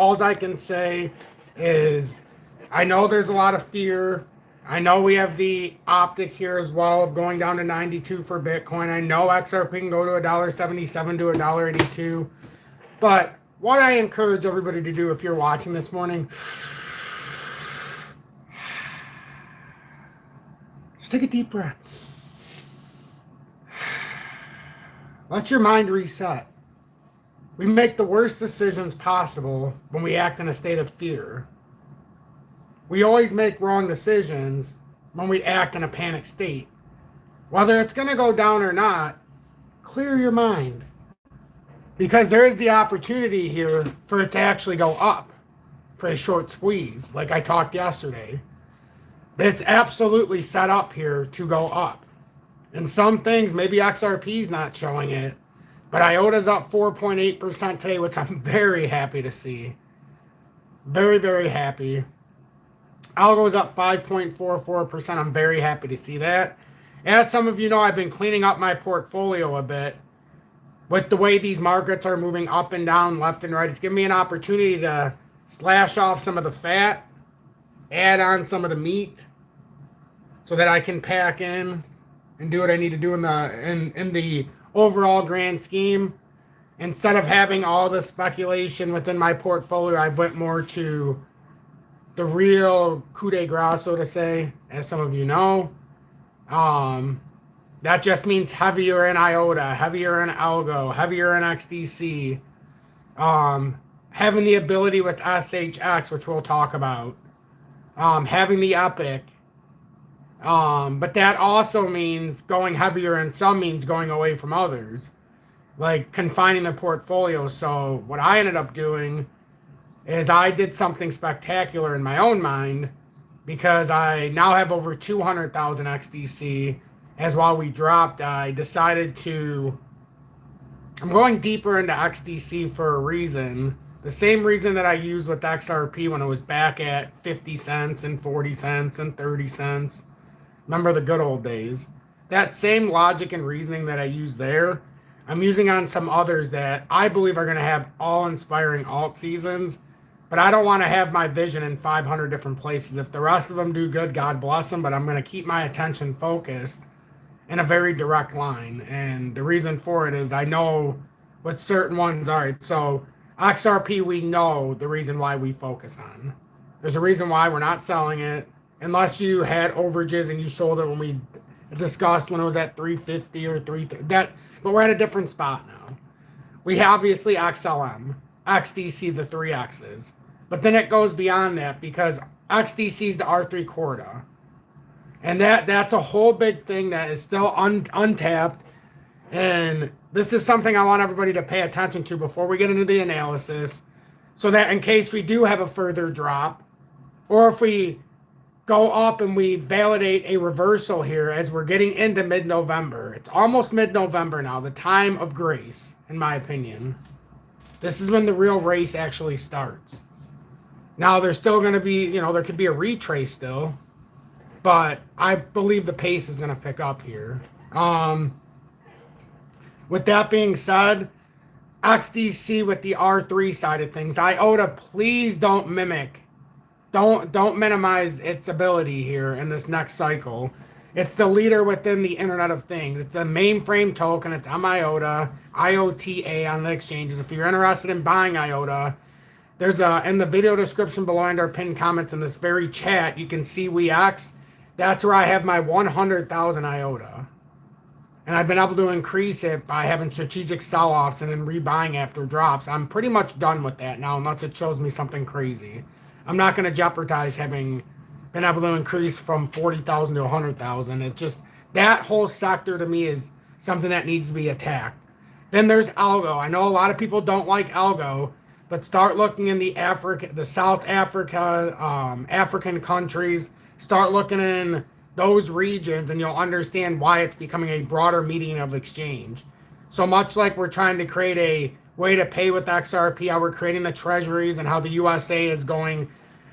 all I can say is I know there's a lot of fear. I know we have the optic here as well of going down to 92 for Bitcoin. I know XRP can go to $1.77 to $1.82. But what I encourage everybody to do if you're watching this morning, just take a deep breath. Let your mind reset. We make the worst decisions possible when we act in a state of fear. We always make wrong decisions when we act in a panic state. Whether it's going to go down or not, clear your mind. Because there is the opportunity here for it to actually go up for a short squeeze, like I talked yesterday. It's absolutely set up here to go up. And some things, maybe XRP's not showing it, but IOTA's up 4.8% today, which I'm very happy to see. Very, very happy. Algo's up 5.44%. I'm very happy to see that. As some of you know, I've been cleaning up my portfolio a bit. With the way these markets are moving up and down, left and right, it's giving me an opportunity to slash off some of the fat, add on some of the meat, so that I can pack in and do what I need to do in the overall grand scheme. Instead of having all the speculation within my portfolio, I went more to the real coup de grace, so to say, as some of you know. That just means heavier in IOTA, heavier in Algo, heavier in XDC, having the ability with SHX, which we'll talk about, having the Epic. But that also means going heavier in some means going away from others, like confining the portfolio. So what I ended up doing is I did something spectacular in my own mind, because I now have over 200,000 XDC. As while we dropped, I decided I'm going deeper into XDC for a reason. The same reason that I used with XRP when it was back at 50 cents and 40 cents and 30 cents. Remember the good old days. That same logic and reasoning that I used there, I'm using on some others that I believe are going to have all-inspiring alt seasons. But I don't want to have my vision in 500 different places. If the rest of them do good, God bless them. But I'm going to keep my attention focused in a very direct line. And the reason for it is I know what certain ones are. So XRP, we know the reason why we focus on. There's a reason why we're not selling it. Unless you had overages and you sold it when we discussed when it was at 350 or 330. But we're at a different spot now. We obviously XLM, XDC, the 3Xs. But then it goes beyond that, because XDC is the R3 Corda. And that's a whole big thing that is still untapped. And this is something I want everybody to pay attention to before we get into the analysis, so that in case we do have a further drop, or if we go up and we validate a reversal here as we're getting into mid-November. It's almost mid-November now, the time of grace, in my opinion. This is when the real race actually starts. Now, there's still going to be, there could be a retrace still, but I believe the pace is going to pick up here. With that being said, XDC with the R3 side of things, IOTA, please don't mimic. Don't minimize its ability here in this next cycle. It's the leader within the Internet of Things. It's a mainframe token. It's IOTA, IOTA on the exchanges. If you're interested in buying IOTA, there's in the video description below and our pinned comments in this very chat, you can see WEEX. That's where I have my 100,000 IOTA. And I've been able to increase it by having strategic sell-offs and then rebuying after drops. I'm pretty much done with that now, unless it shows me something crazy. I'm not going to jeopardize having been able to increase from 40,000 to 100,000. It just, that whole sector to me is something that needs to be attacked. Then there's Algo. I know a lot of people don't like Algo, but start looking in the South Africa, African countries. Start looking in those regions, and you'll understand why it's becoming a broader medium of exchange. So much like we're trying to create a way to pay with XRP, how we're creating the treasuries and how the USA is going,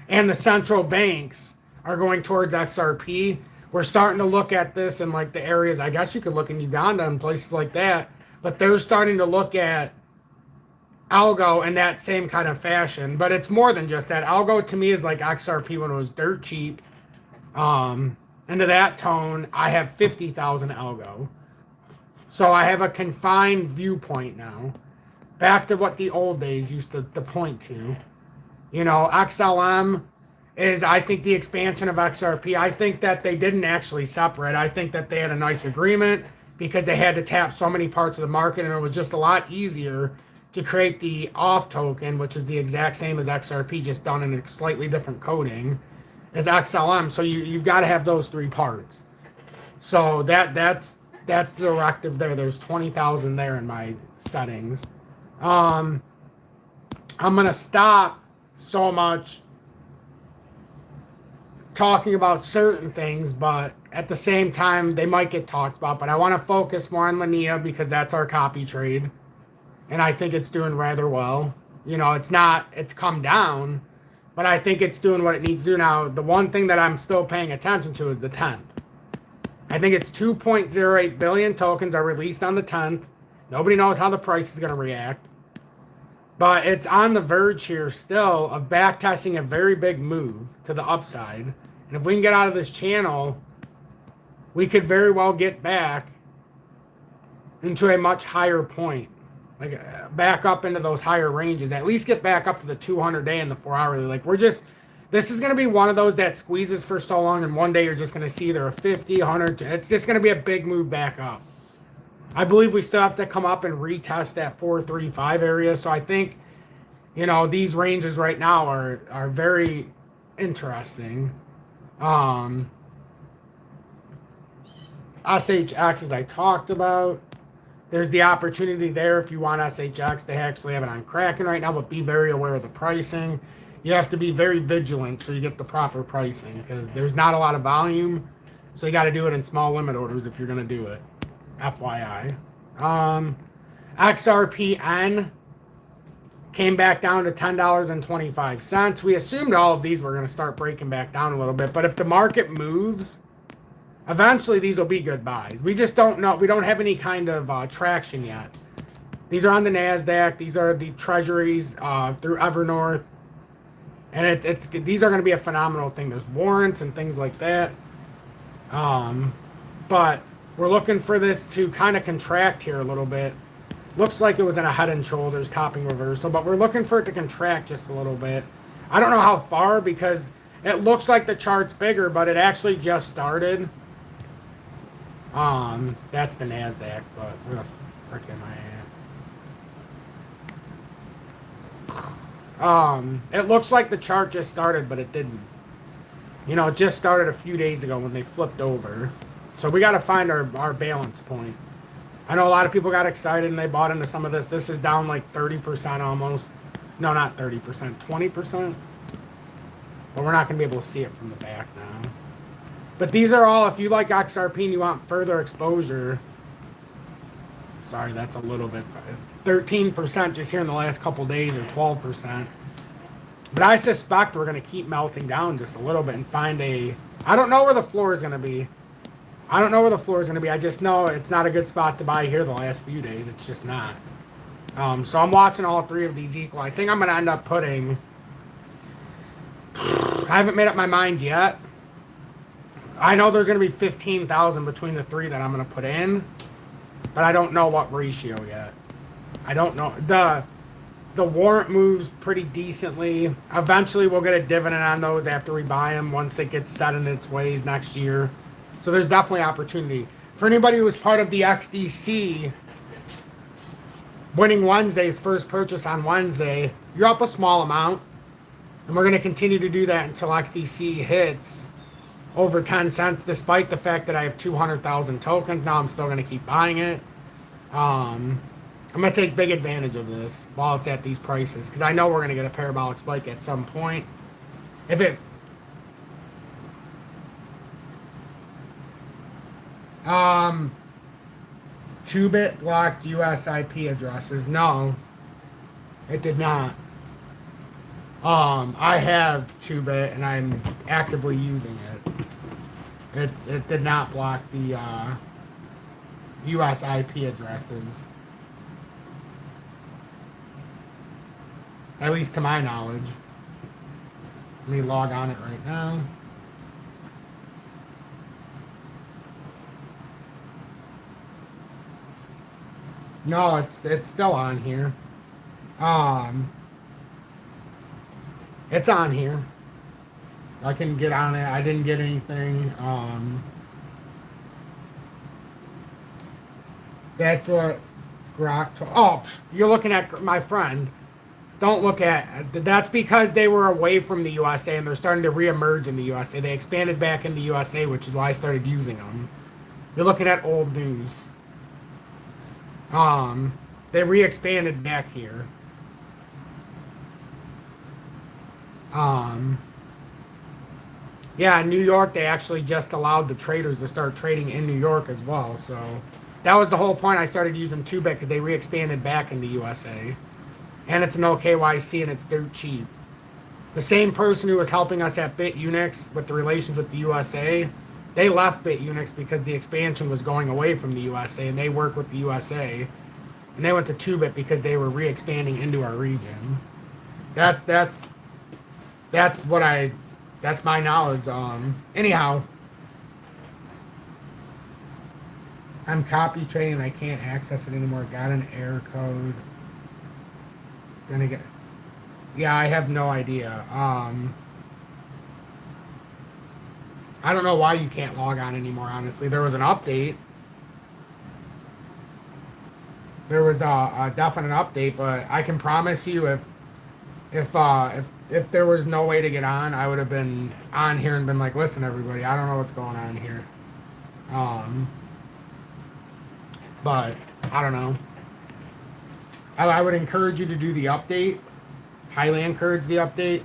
and the central banks are going towards XRP. We're starting to look at this in like the areas, I guess you could look in Uganda and places like that, but they're starting to look at algo in that same kind of fashion, but it's more than just that. Algo to me is like XRP when it was dirt cheap. Into that tone, I have 50,000 algo. So I have a confined viewpoint now. Back to what the old days used to point to. You know, XLM is, I think, the expansion of XRP. I think that they didn't actually separate. I think that they had a nice agreement because they had to tap so many parts of the market, and it was just a lot easier to create the off token, which is the exact same as XRP, just done in a slightly different coding, as XLM. So you've got to have those three parts. So that's the directive there. There's 20,000 there in my settings. I'm gonna stop so much talking about certain things, but at the same time they might get talked about. But I want to focus more on Linea because that's our copy trade, and I think it's doing rather well. You know, it's come down, but I think it's doing what it needs to do now. The one thing that I'm still paying attention to is the 10th. I think it's 2.08 billion tokens are released on the 10th. Nobody knows how the price is going to react. But it's on the verge here still of backtesting a very big move to the upside. And if we can get out of this channel, we could very well get back into a much higher point. Like back up into those higher ranges. At least get back up to the 200-day and the 4-hourly. Like this is going to be one of those that squeezes for so long, and one day you're just going to see either a 50, 100. It's just going to be a big move back up. I believe we still have to come up and retest that 435 area. So I think, you know, these ranges right now are very interesting. SHX, as I talked about, there's the opportunity there if you want SHX. They actually have it on Kraken right now, but be very aware of the pricing. You have to be very vigilant so you get the proper pricing because there's not a lot of volume. So you got to do it in small limit orders if you're going to do it. FYI. XRPN came back down to $10.25. We assumed all of these were going to start breaking back down a little bit. But if the market moves, eventually these will be good buys. We just don't know. We don't have any kind of traction yet. These are on the NASDAQ. These are the treasuries through Evernorth. And these are going to be a phenomenal thing. There's warrants and things like that. But we're looking for this to kind of contract here a little bit. Looks like it was in a head and shoulders topping reversal, but we're looking for it to contract just a little bit. I don't know how far because it looks like the chart's bigger, but it actually just started. That's the NASDAQ, but where the frick am I at? It looks like the chart just started, but it didn't. You know, it just started a few days ago when they flipped over. So we got to find our balance point. I know a lot of people got excited and they bought into some of this. This is down like 30% almost. No, not 30%, 20%. But we're not going to be able to see it from the back now. But these are all, if you like XRP and you want further exposure. Sorry, that's a little bit. 13% just here in the last couple days, or 12%. But I suspect we're going to keep melting down just a little bit and find a... I don't know where the floor is going to be. I just know it's not a good spot to buy here the last few days. It's just not. So I'm watching all three of these equal. I think I'm going to end up putting... I haven't made up my mind yet. I know there's going to be 15,000 between the three that I'm going to put in. But I don't know what ratio yet. I don't know. The warrant moves pretty decently. Eventually we'll get a dividend on those after we buy them once it gets set in its ways next year. So there's definitely opportunity. For anybody who was part of the XDC, winning Wednesday's first purchase on Wednesday, you're up a small amount. And we're going to continue to do that until XDC hits over 10 cents, despite the fact that I have 200,000 tokens. Now I'm still going to keep buying it. I'm going to take big advantage of this while it's at these prices, because I know we're going to get a parabolic spike at some point. If it... TOOBIT blocked US IP addresses. No, it did not. I have TOOBIT and I'm actively using it. It did not block the US IP addresses. At least to my knowledge. Let me log on it right now. No, it's still on here. It's on here. I can get on it. I didn't get anything. That's what Grok. Oh, you're looking at my friend. Don't look at. That's because they were away from the USA and they're starting to reemerge in the USA. They expanded back in the USA, which is why I started using them. You're looking at old news. They re-expanded back here. Yeah, in New York, they actually just allowed the traders to start trading in New York as well. So that was the whole point. I started using TOOBIT because they re-expanded back in the USA. And it's NO.KYC and it's dirt cheap. The same person who was helping us at BITUNIX with the relations with the USA, they left BITUNIX because the expansion was going away from the USA and they work with the USA. And they went to TOOBIT because they were re-expanding into our region. That's my knowledge. Anyhow, I'm copy trading. I can't access it anymore. Got an error code. Gonna get. Yeah, I have no idea. I don't know why you can't log on anymore. Honestly, there was an update. There was a definite update, but I can promise you, if there was no way to get on, I would have been on here and been like, listen, everybody, I don't know what's going on here. But I don't know. I would encourage you to do the update. Highly encourage the update.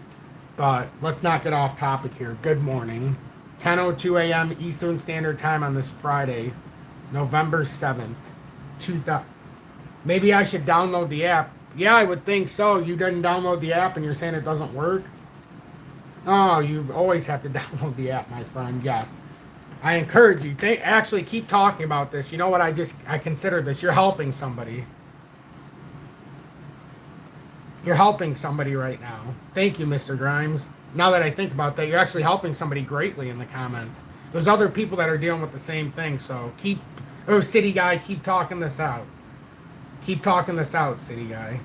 But let's not get off topic here. Good morning. 10:02 a.m. Eastern Standard Time on this Friday, November 7th. Maybe I should download the app. Yeah, I would think so. You didn't download the app and you're saying it doesn't work? Oh, you always have to download the app, my friend. Yes. I encourage you. Actually, keep talking about this. You know what? I consider this. You're helping somebody. You're helping somebody right now. Thank you, Mr. Grimes. Now that I think about that, you're actually helping somebody greatly in the comments. There's other people that are dealing with the same thing, so City Guy, keep talking this out. Keep talking this out, City Guy.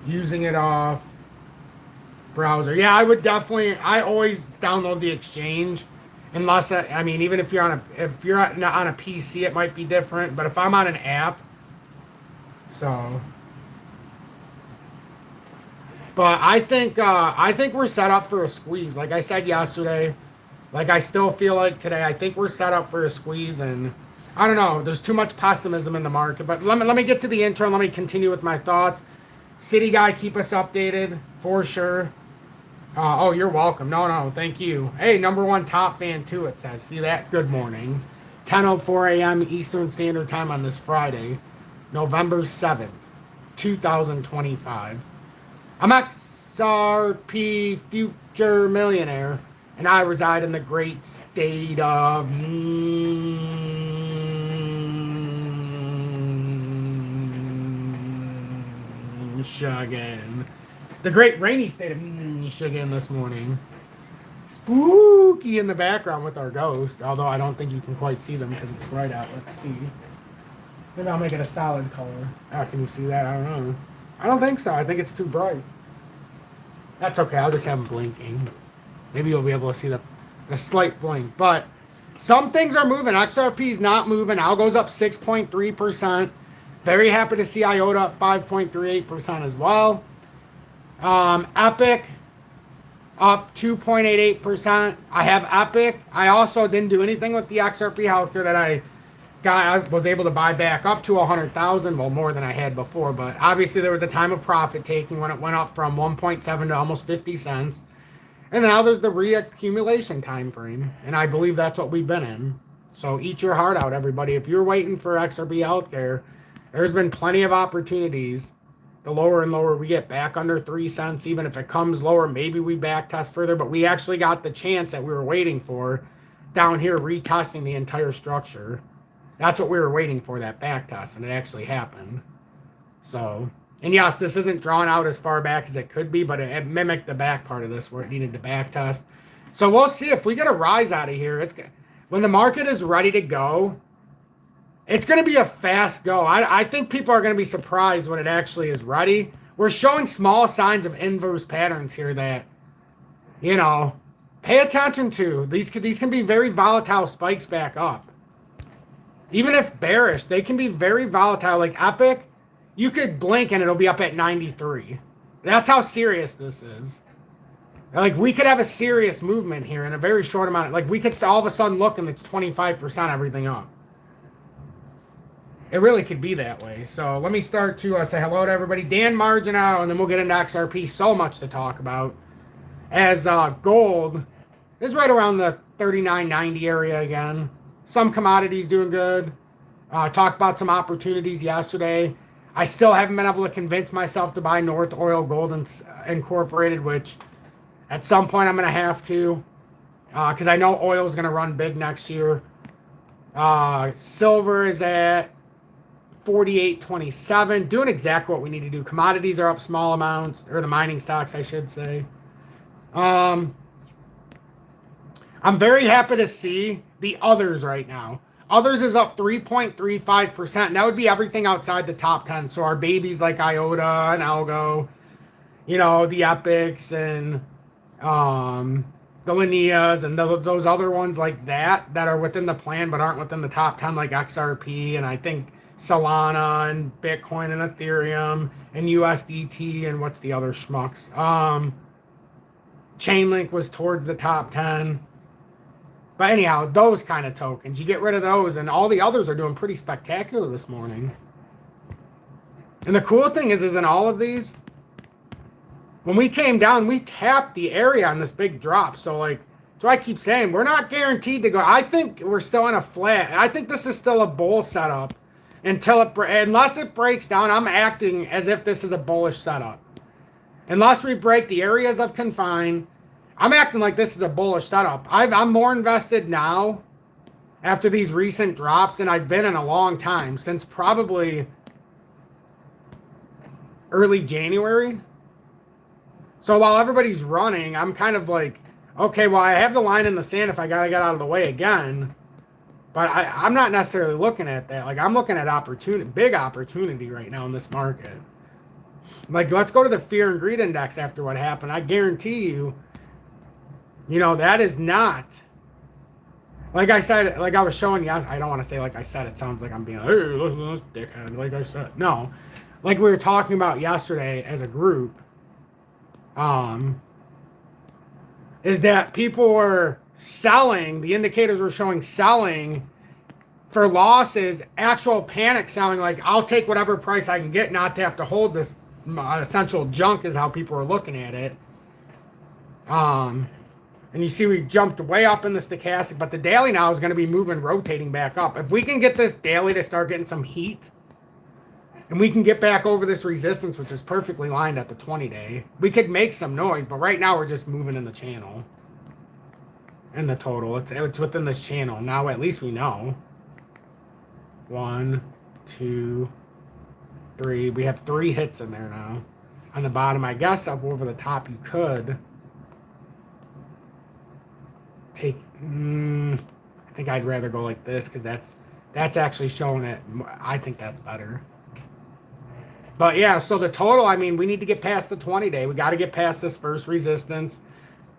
Using it off browser. Yeah, I would definitely. I always download the exchange, unless I mean, even if you're on a PC, it might be different. But if I'm on an app, so. But I think we're set up for a squeeze. Like I said yesterday, like I still feel like today. I think we're set up for a squeeze, and I don't know. There's too much pessimism in the market. But let me get to the intro. And let me continue with my thoughts. City Guy, keep us updated for sure. Oh, you're welcome. No, thank you. Hey, #1 top fan too. It says. See that? Good morning. 10:04 a.m. Eastern Standard Time on this Friday, November 7th, 2025. I'm XRP Future Millionaire, and I reside in the great state of Michigan. The great rainy state of Michigan this morning. Spooky in the background with our ghost, although I don't think you can quite see them because it's bright out. Let's see. Maybe I'll make it a solid color. Oh, can you see that? I don't know. I don't think so. I think it's too bright. That's okay. I'll just have them blinking. Maybe you'll be able to see the slight blink. But some things are moving. XRP's not moving. Algo's up 6.3%. Very happy to see IOTA up 5.38% as well. Epic up 2.88%. I have Epic. I also didn't do anything with the XRP healthcare that I was able to buy back up to 100,000, well, more than I had before. But obviously there was a time of profit taking when it went up from 1.7 to almost 50 cents. And now there's the reaccumulation time frame, and I believe that's what we've been in. So eat your heart out, everybody. If you're waiting for XRP healthcare, there's been plenty of opportunities. The lower and lower we get back under 3 cents, even if it comes lower, maybe we back test further. But we actually got the chance that we were waiting for down here, retesting the entire structure. That's what we were waiting for, that back test, and it actually happened. So And yes, this isn't drawn out as far back as it could be, but it mimicked the back part of this where it needed to back test. So we'll see if we get a rise out of here. When the market is ready to go, it's going to be a fast go. I think people are going to be surprised when it actually is ready. We're showing small signs of inverse patterns here that, you know, pay attention to. These can be very volatile spikes back up. Even if bearish, they can be very volatile. Like Epic, you could blink and it'll be up at 93. That's how serious this is. Like, we could have a serious movement here in a very short amount. Like, we could all of a sudden look and it's 25% everything up. It really could be that way. So let me start to say hello to everybody. Dan Marginal, and then we'll get into XRP. So much to talk about. As gold is right around the 39.90 area again. Some commodities doing good. Talked about some opportunities yesterday. I still haven't been able to convince myself to buy North Oil Gold Incorporated, which at some point I'm going to have to. Because I know oil is going to run big next year. Silver is at 48.27. Doing exactly what we need to do. Commodities are up small amounts. Or the mining stocks, I should say. I'm very happy to see the others right now. Others is up 3.35%. And that would be everything outside the top 10. So our babies like IOTA and Algo, you know, the Epics and the Lineas and those other ones like that are within the plan but aren't within the top 10, like XRP and I think Solana and Bitcoin and Ethereum and USDT and what's the other schmucks. Chainlink was towards the top 10. But anyhow, those kind of tokens, you get rid of those, and all the others are doing pretty spectacular this morning. And the cool thing is in all of these, when we came down, we tapped the area on this big drop. So I keep saying, we're not guaranteed to go. I think we're still in a flat. I think this is still a bull setup unless it breaks down. I'm acting as if this is a bullish setup. Unless we break the areas of confine, I'm acting like this is a bullish setup. I'm more invested now after these recent drops than I've been in a long time, since probably early January. So while everybody's running, I'm kind of like, okay, well, I have the line in the sand if I got to get out of the way again. But I'm not necessarily looking at that. Like, I'm looking at big opportunity right now in this market. Like, let's go to the fear and greed index after what happened. I guarantee you, that is not, like I said, like I was showing you, I don't want to say like I said, it sounds like I'm being, hey, let's dickhead, like I said. No, like we were talking about yesterday as a group, is that people were selling, the indicators were showing selling for losses, actual panic selling, like I'll take whatever price I can get not to have to hold this essential junk is how people are looking at it. And you see we jumped way up in the stochastic, but the daily now is going to be moving, rotating back up. If we can get this daily to start getting some heat, and we can get back over this resistance, which is perfectly lined at the 20-day, we could make some noise, but right now we're just moving in the channel. In the total, it's within this channel. Now at least we know. 1, 2, 3. We have 3 hits in there now. On the bottom, I guess up over the top you could take, I think I'd rather go like this because that's actually showing it. I think that's better. But yeah, so the total, I mean, we need to get past the 20-day. We got to get past this first resistance.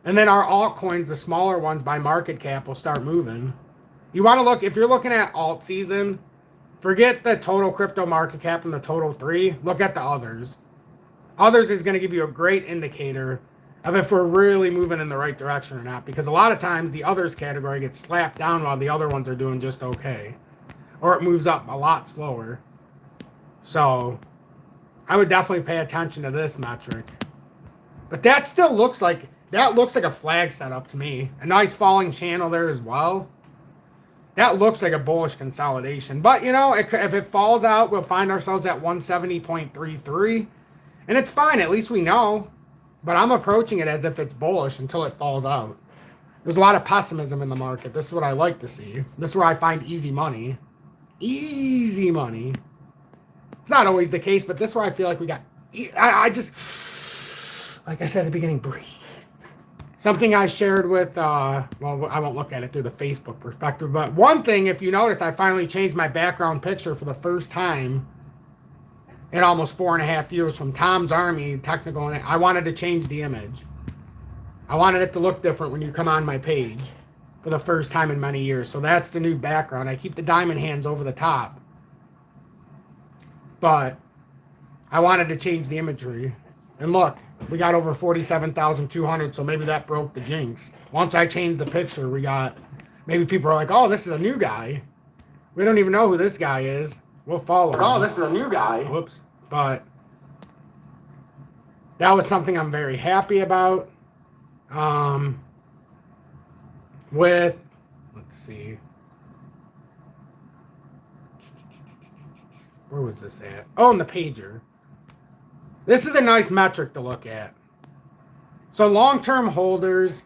And then our altcoins, the smaller ones by market cap, will start moving. You want to look, if you're looking at alt season, forget the total crypto market cap and the total 3. Look at the others. Others is going to give you a great indicator of if we're really moving in the right direction or not. Because a lot of times the others category gets slapped down while the other ones are doing just okay. Or it moves up a lot slower. So I would definitely pay attention to this metric. But that still looks like a flag setup to me. A nice falling channel there as well. That looks like a bullish consolidation. But, if it falls out, we'll find ourselves at 170.33. And it's fine. At least we know. But I'm approaching it as if it's bullish until it falls out. There's a lot of pessimism in the market. This is what I like to see. This is where I find easy money. Easy money. It's not always the case, but this is where I feel like we got I just, like I said at the beginning, breathe. Something I shared with, well, I won't look at it through the Facebook perspective, but one thing, if you notice, I finally changed my background picture for the first time in almost 4.5 years from Tom's Army technical, and I wanted to change the image. I wanted it to look different when you come on my page for the first time in many years. So that's the new background. I keep the diamond hands over the top, but I wanted to change the imagery. And look, we got over 47,200, so maybe that broke the jinx. Once I changed the picture, we got, maybe people are like, oh, this is a new guy. We don't even know who this guy is. We'll follow him. Oh, this is a new guy. Whoops. But that was something I'm very happy about. With, let's see. Where was this at? Oh, in the pager. This is a nice metric to look at. So long-term holders,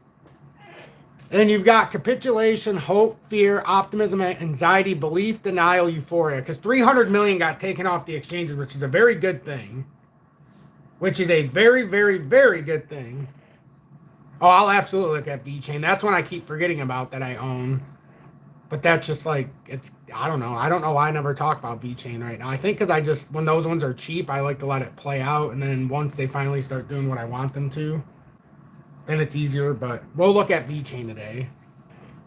and you've got capitulation, hope, fear, optimism, anxiety, belief, denial, euphoria. Because 300 million got taken off the exchanges, which is a very good thing. Which is a very, very, very good thing. Oh, I'll absolutely look at VeChain. That's one I keep forgetting about that I own. But that's just like, it's, I don't know. I don't know why I never talk about VeChain right now. I think because I just, when those ones are cheap, I like to let it play out. And then once they finally start doing what I want them to, then it's easier. But we'll look at VeChain today.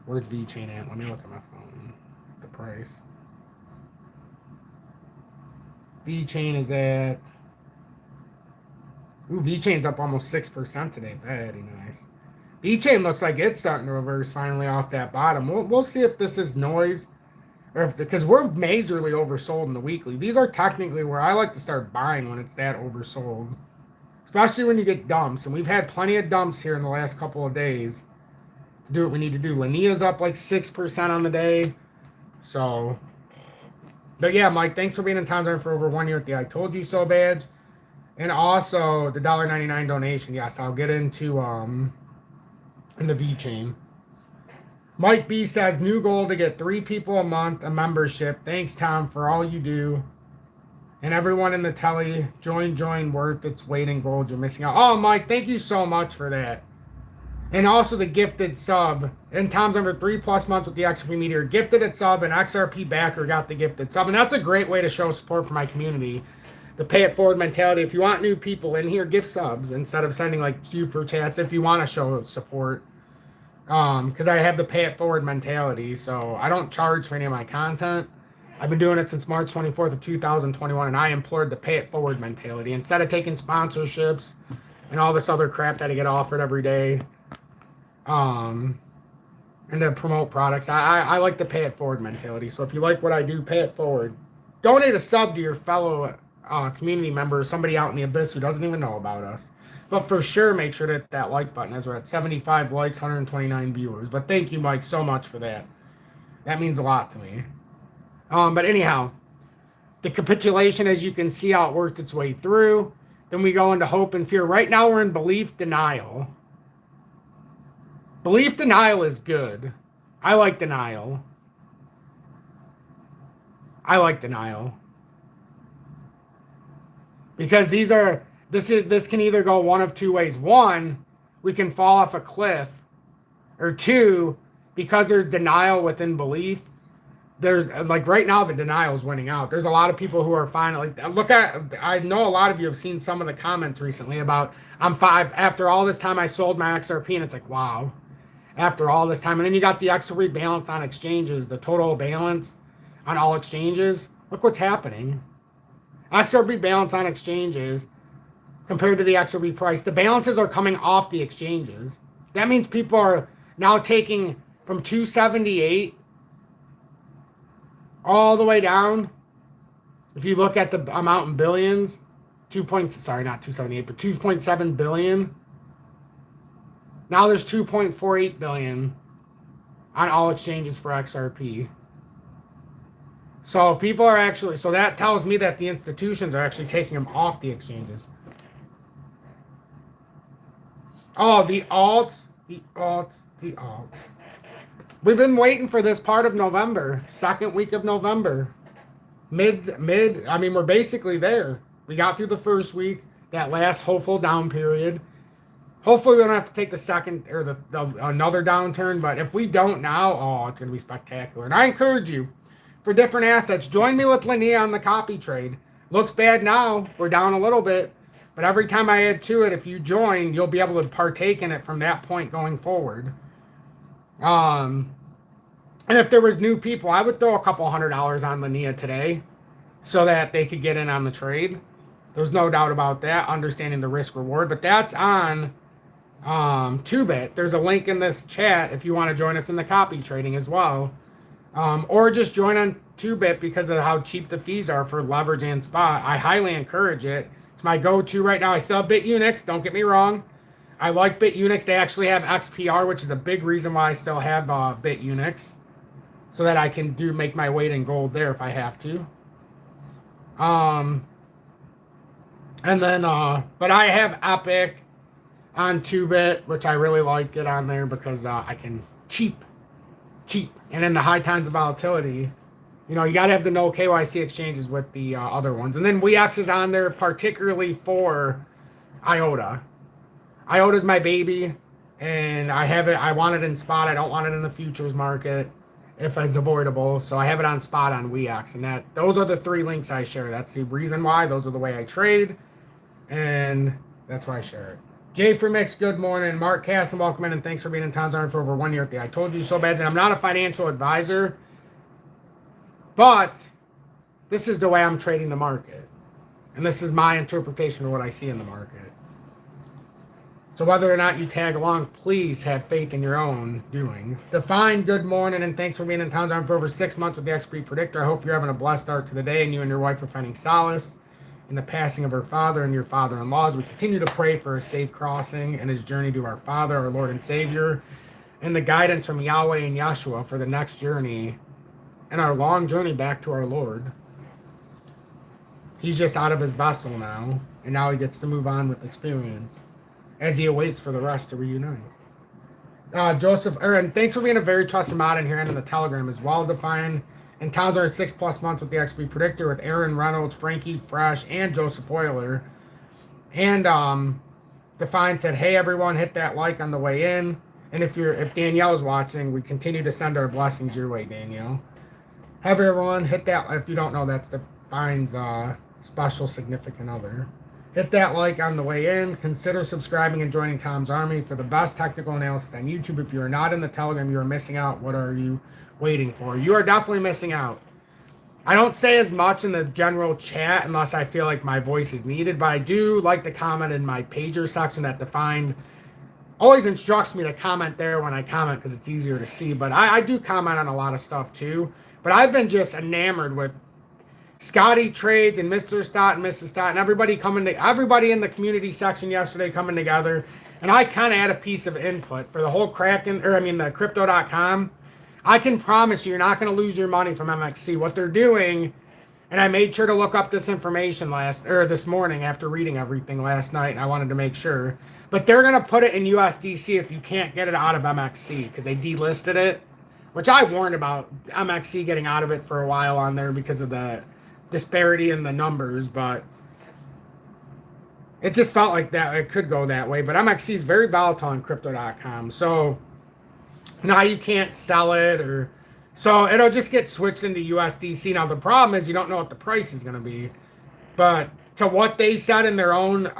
Where's VeChain at? Let me look at my phone. The price. VeChain is at, ooh, VeChain's up almost 6% today. Very nice. VeChain looks like it's starting to reverse finally off that bottom. We'll see if this is noise, or if, because we're majorly oversold in the weekly. These are technically where I like to start buying when it's that oversold, especially when you get dumps. And we've had plenty of dumps here in the last couple of days to do what we need to do. Linea's up like 6% on the day. So, but yeah, Mike, thanks for being in Tom's Army for over 1 year with the I Told You So badge. And also the $1.99 donation. Yes, I'll get into in the VeChain. Mike B says, new goal to get 3 people a month a membership. Thanks, Tom, for all you do. And everyone in the telly, join, worth its weight in gold. You're missing out. Oh, Mike, thank you so much for that. And also the gifted sub. And Tom's number 3+ months with the XRP Meteor. Gifted at sub, and XRP backer got the gifted sub. And that's a great way to show support for my community. The pay it forward mentality. If you want new people in here, give subs instead of sending like super chats if you want to show support. Because I have the pay it forward mentality, so I don't charge for any of my content. I've been doing it since March 24th of 2021, and I implored the pay it forward mentality instead of taking sponsorships and all this other crap that I get offered every day. And to promote products. I like the pay it forward mentality. So if you like what I do, pay it forward. Donate a sub to your fellow community member, somebody out in the abyss who doesn't even know about us. But for sure, make sure to hit that like button as we're at 75 likes, 129 viewers. But thank you, Mike, so much for that. That means a lot to me. But anyhow, the capitulation, as you can see how it worked its way through. Then we go into hope and fear. Right now, we're in belief denial. Belief denial is good. I like denial. Because this can either go one of two ways. One, we can fall off a cliff. Or two, because there's denial within belief, there's like right now the denial is winning out. There's a lot of people who are finally I know a lot of you have seen some of the comments recently about after all this time I sold my XRP, and it's like, wow, after all this time. And then you got the XRP balance on exchanges, the total balance on all exchanges. Look what's happening. XRP balance on exchanges compared to the XRP price. The balances are coming off the exchanges. That means people are now taking from 278 all the way down. If you look at the amount in billions, not 278, but 2.7 billion. Now there's 2.48 billion on all exchanges for XRP. So people are actually, so that tells me that the institutions are actually taking them off the exchanges. Oh, the alts. We've been waiting for this part of November, second week of November. I mean, we're basically there. We got through the first week, that last hopeful down period. Hopefully we don't have to take the second or the another downturn, but if we don't now, oh, it's going to be spectacular. And I encourage you, for different assets, join me with Linnea on the copy trade. Looks bad now. We're down a little bit. But every time I add to it, if you join, you'll be able to partake in it from that point going forward. And if there was new people, I would throw a couple $100 on Linnea today so that they could get in on the trade. There's no doubt about that, understanding the risk reward. But that's on TOOBIT. There's a link in this chat if you want to join us in the copy trading as well. Or just join on TOOBIT because of how cheap the fees are for leverage and spot. I highly encourage it. It's my go-to right now. I still have BITUNIX, don't get me wrong. I like BITUNIX. They actually have XPR, which is a big reason why I still have BITUNIX, so that I can make my weight in gold there if I have to. And then, but I have Epic on TOOBIT, which I really like it on there because I can cheap. And in the high times of volatility, you know, you got to have the NO.KYC exchanges with the other ones. And then WEEX is on there particularly for IOTA. IOTA is my baby, and I have it. I want it in spot. I don't want it in the futures market if it's avoidable. So I have it on spot on WEEX. And those are the 3 links I share. That's the reason why. Those are the way I trade. And that's why I share it. Jay for Mix, good morning. Mark Casson, welcome in, and thanks for being in Towns Army for over 1 year at the I Told You So Bad. And I'm not a financial advisor, but this is the way I'm trading the market. And this is my interpretation of what I see in the market. So whether or not you tag along, please have faith in your own doings. Define, good morning, and thanks for being in Towns Army for over 6 months with the XP Predictor. I hope you're having a blessed start to the day, and you and your wife are finding solace in the passing of her father and your father-in-law. As we continue to pray for a safe crossing and his journey to our Father, our Lord and Savior, and the guidance from Yahweh and Yeshua for the next journey and our long journey back to our Lord. He's just out of his vessel now, and now he gets to move on with experience as he awaits for the rest to reunite. Joseph, and thanks for being a very trusted mod in here and in the Telegram as well. Defined and Towns are 6+ months with the XP Predictor with Aaron Reynolds, Frankie Fresh, and Joseph Euler. And Define said, hey everyone, hit that like on the way in. And if Danielle is watching, we continue to send our blessings your way, Danielle. Have everyone hit that. If you don't know, that's Define's special significant other. Hit that like on the way in. Consider subscribing and joining Tom's Army for the best technical analysis on YouTube. If you are not in the Telegram, you are missing out. What are you waiting for? You are definitely missing out. I don't say as much in the general chat unless I feel like my voice is needed, but I do like to comment in my pager section that Defined always instructs me to comment there when I comment because it's easier to see. But I do comment on a lot of stuff too. But I've been just enamored with Scotty Trades and Mr. Stott and Mrs. Stott and everybody in the community section yesterday coming together. And I kind of had a piece of input for the whole the crypto.com. I can promise you, you're not going to lose your money from MXC. What they're doing, and I made sure to look up this information this morning after reading everything last night, and I wanted to make sure. But they're going to put it in USDC if you can't get it out of MXC because they delisted it, which I warned about MXC getting out of it for a while on there because of the disparity in the numbers, but it just felt like that it could go that way. But MXC is very volatile on crypto.com, so now you can't sell it, so it'll just get switched into USDC. Now the problem is you don't know what the price is going to be, but to what they said in their own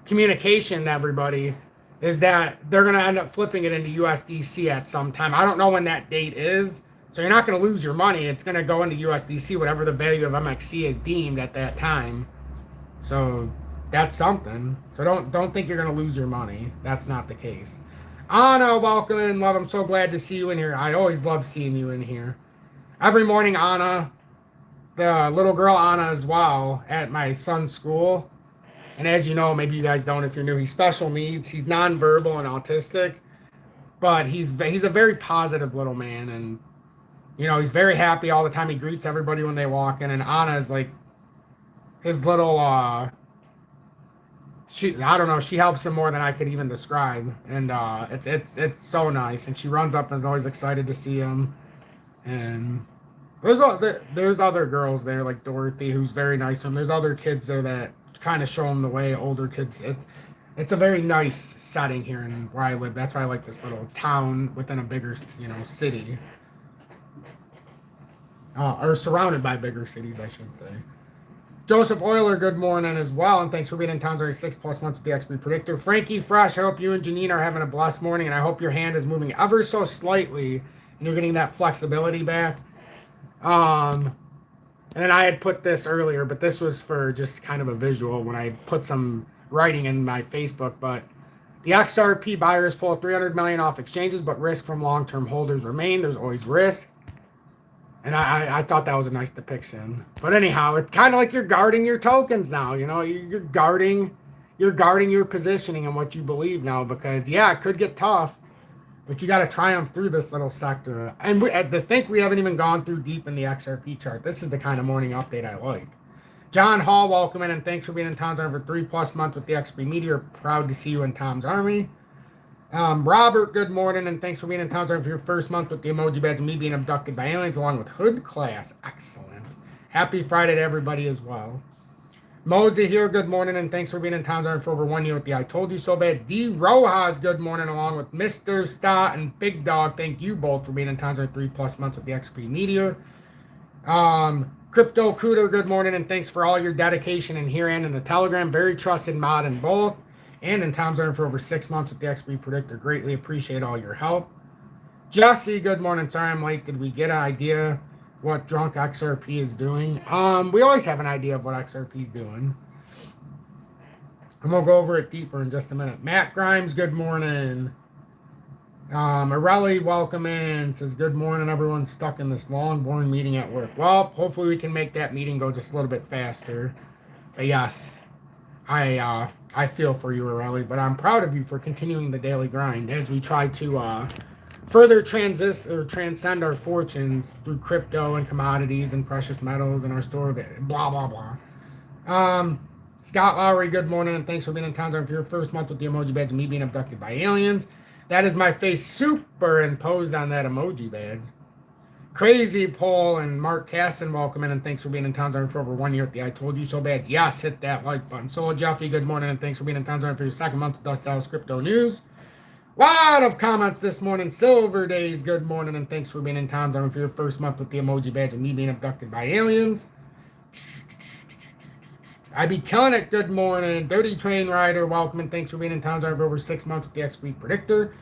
communication to everybody is that they're going to end up flipping it into USDC at some time. I don't know when that date is, so you're not going to lose your money. It's going to go into USDC, whatever the value of MXC is deemed at that time. So that's something. So don't think you're going to lose your money. That's not the case. Anna, welcome in, love. I'm so glad to see you in here. I always love seeing you in here. Every morning, Anna, the little girl Anna as well, at my son's school. And as you know, maybe you guys don't if you're new, he's special needs. He's nonverbal and autistic. But he's a very positive little man. And, you know, he's very happy all the time. He greets everybody when they walk in. And Anna is like his little... I don't know, she helps him more than I could even describe. And it's so nice. And she runs up and is always excited to see him. And There's other girls there like Dorothy, who's very nice to them. There's other kids there that kind of show them the way. Older kids. It's a very nice setting here in where I live. That's why I like this little town within a bigger city, or surrounded by bigger cities, I should say. Joseph Euler, good morning as well, and thanks for being in town already 6+ months with the XP Predictor. Frankie Fresh, I hope you and Janine are having a blessed morning, and I hope your hand is moving ever so slightly, and you're getting that flexibility back. And then I had put this earlier, but this was for just kind of a visual when I put some writing in my Facebook. But the XRP buyers pull 300 million off exchanges, but risk from long-term holders remain. There's always risk. And I thought that was a nice depiction. But anyhow, it's kind of like you're guarding your tokens now. You're guarding your positioning and what you believe now, because yeah, it could get tough, but you got to triumph through this little sector. And to think we haven't even gone through deep in the XRP chart. This is the kind of morning update I like. John Hall, welcome in, and thanks for being in Tom's Army for 3+ months with the XP Media. Proud to see you in Tom's Army. Robert, good morning, and thanks for being in town for your first month with the emoji badge and me being abducted by aliens along with Hood Class. Excellent. Happy Friday to everybody as well. Mosey here, good morning, and thanks for being in town for over 1 year with the I Told You So Badge. D. Rojas, good morning, along with Mr. Stott and Big Dog. Thank you both for being in town for 3+ months with the XP Media. Crypto Cooter, good morning, and thanks for all your dedication in here and in the Telegram. Very trusted mod in both. And in Tom's Army for over 6 months with the XP Predictor. Greatly appreciate all your help. Jesse, good morning. Sorry I'm late. Did we get an idea what Drunk XRP is doing? We always have an idea of what XRP is doing. And we'll go over it deeper in just a minute. Matt Grimes, good morning. Arelli, welcome in. Says, good morning, everyone stuck in this long, boring meeting at work. Well, hopefully we can make that meeting go just a little bit faster. But yes, I feel for you, Arelli, but I'm proud of you for continuing the daily grind as we try to further transcend our fortunes through crypto and commodities and precious metals and our store of it, blah, blah, blah. Scott Lowry, good morning, and thanks for being in town for your first month with the emoji badge and me being abducted by aliens. That is my face superimposed on that emoji badge. Crazy Paul and Mark Casson, welcome in, and thanks for being in town for over 1 year with the I Told You So Badge. Yes, hit that like button. Solo Jeffy, good morning, and thanks for being in town for your second month with Dust House Crypto News. Lot of comments this morning. Silver Days, good morning, and thanks for being in town for your first month with the emoji badge and me being abducted by aliens. I be killing it, good morning. Dirty Train Rider, welcome, and thanks for being in town for over 6 months with the XP Predictor.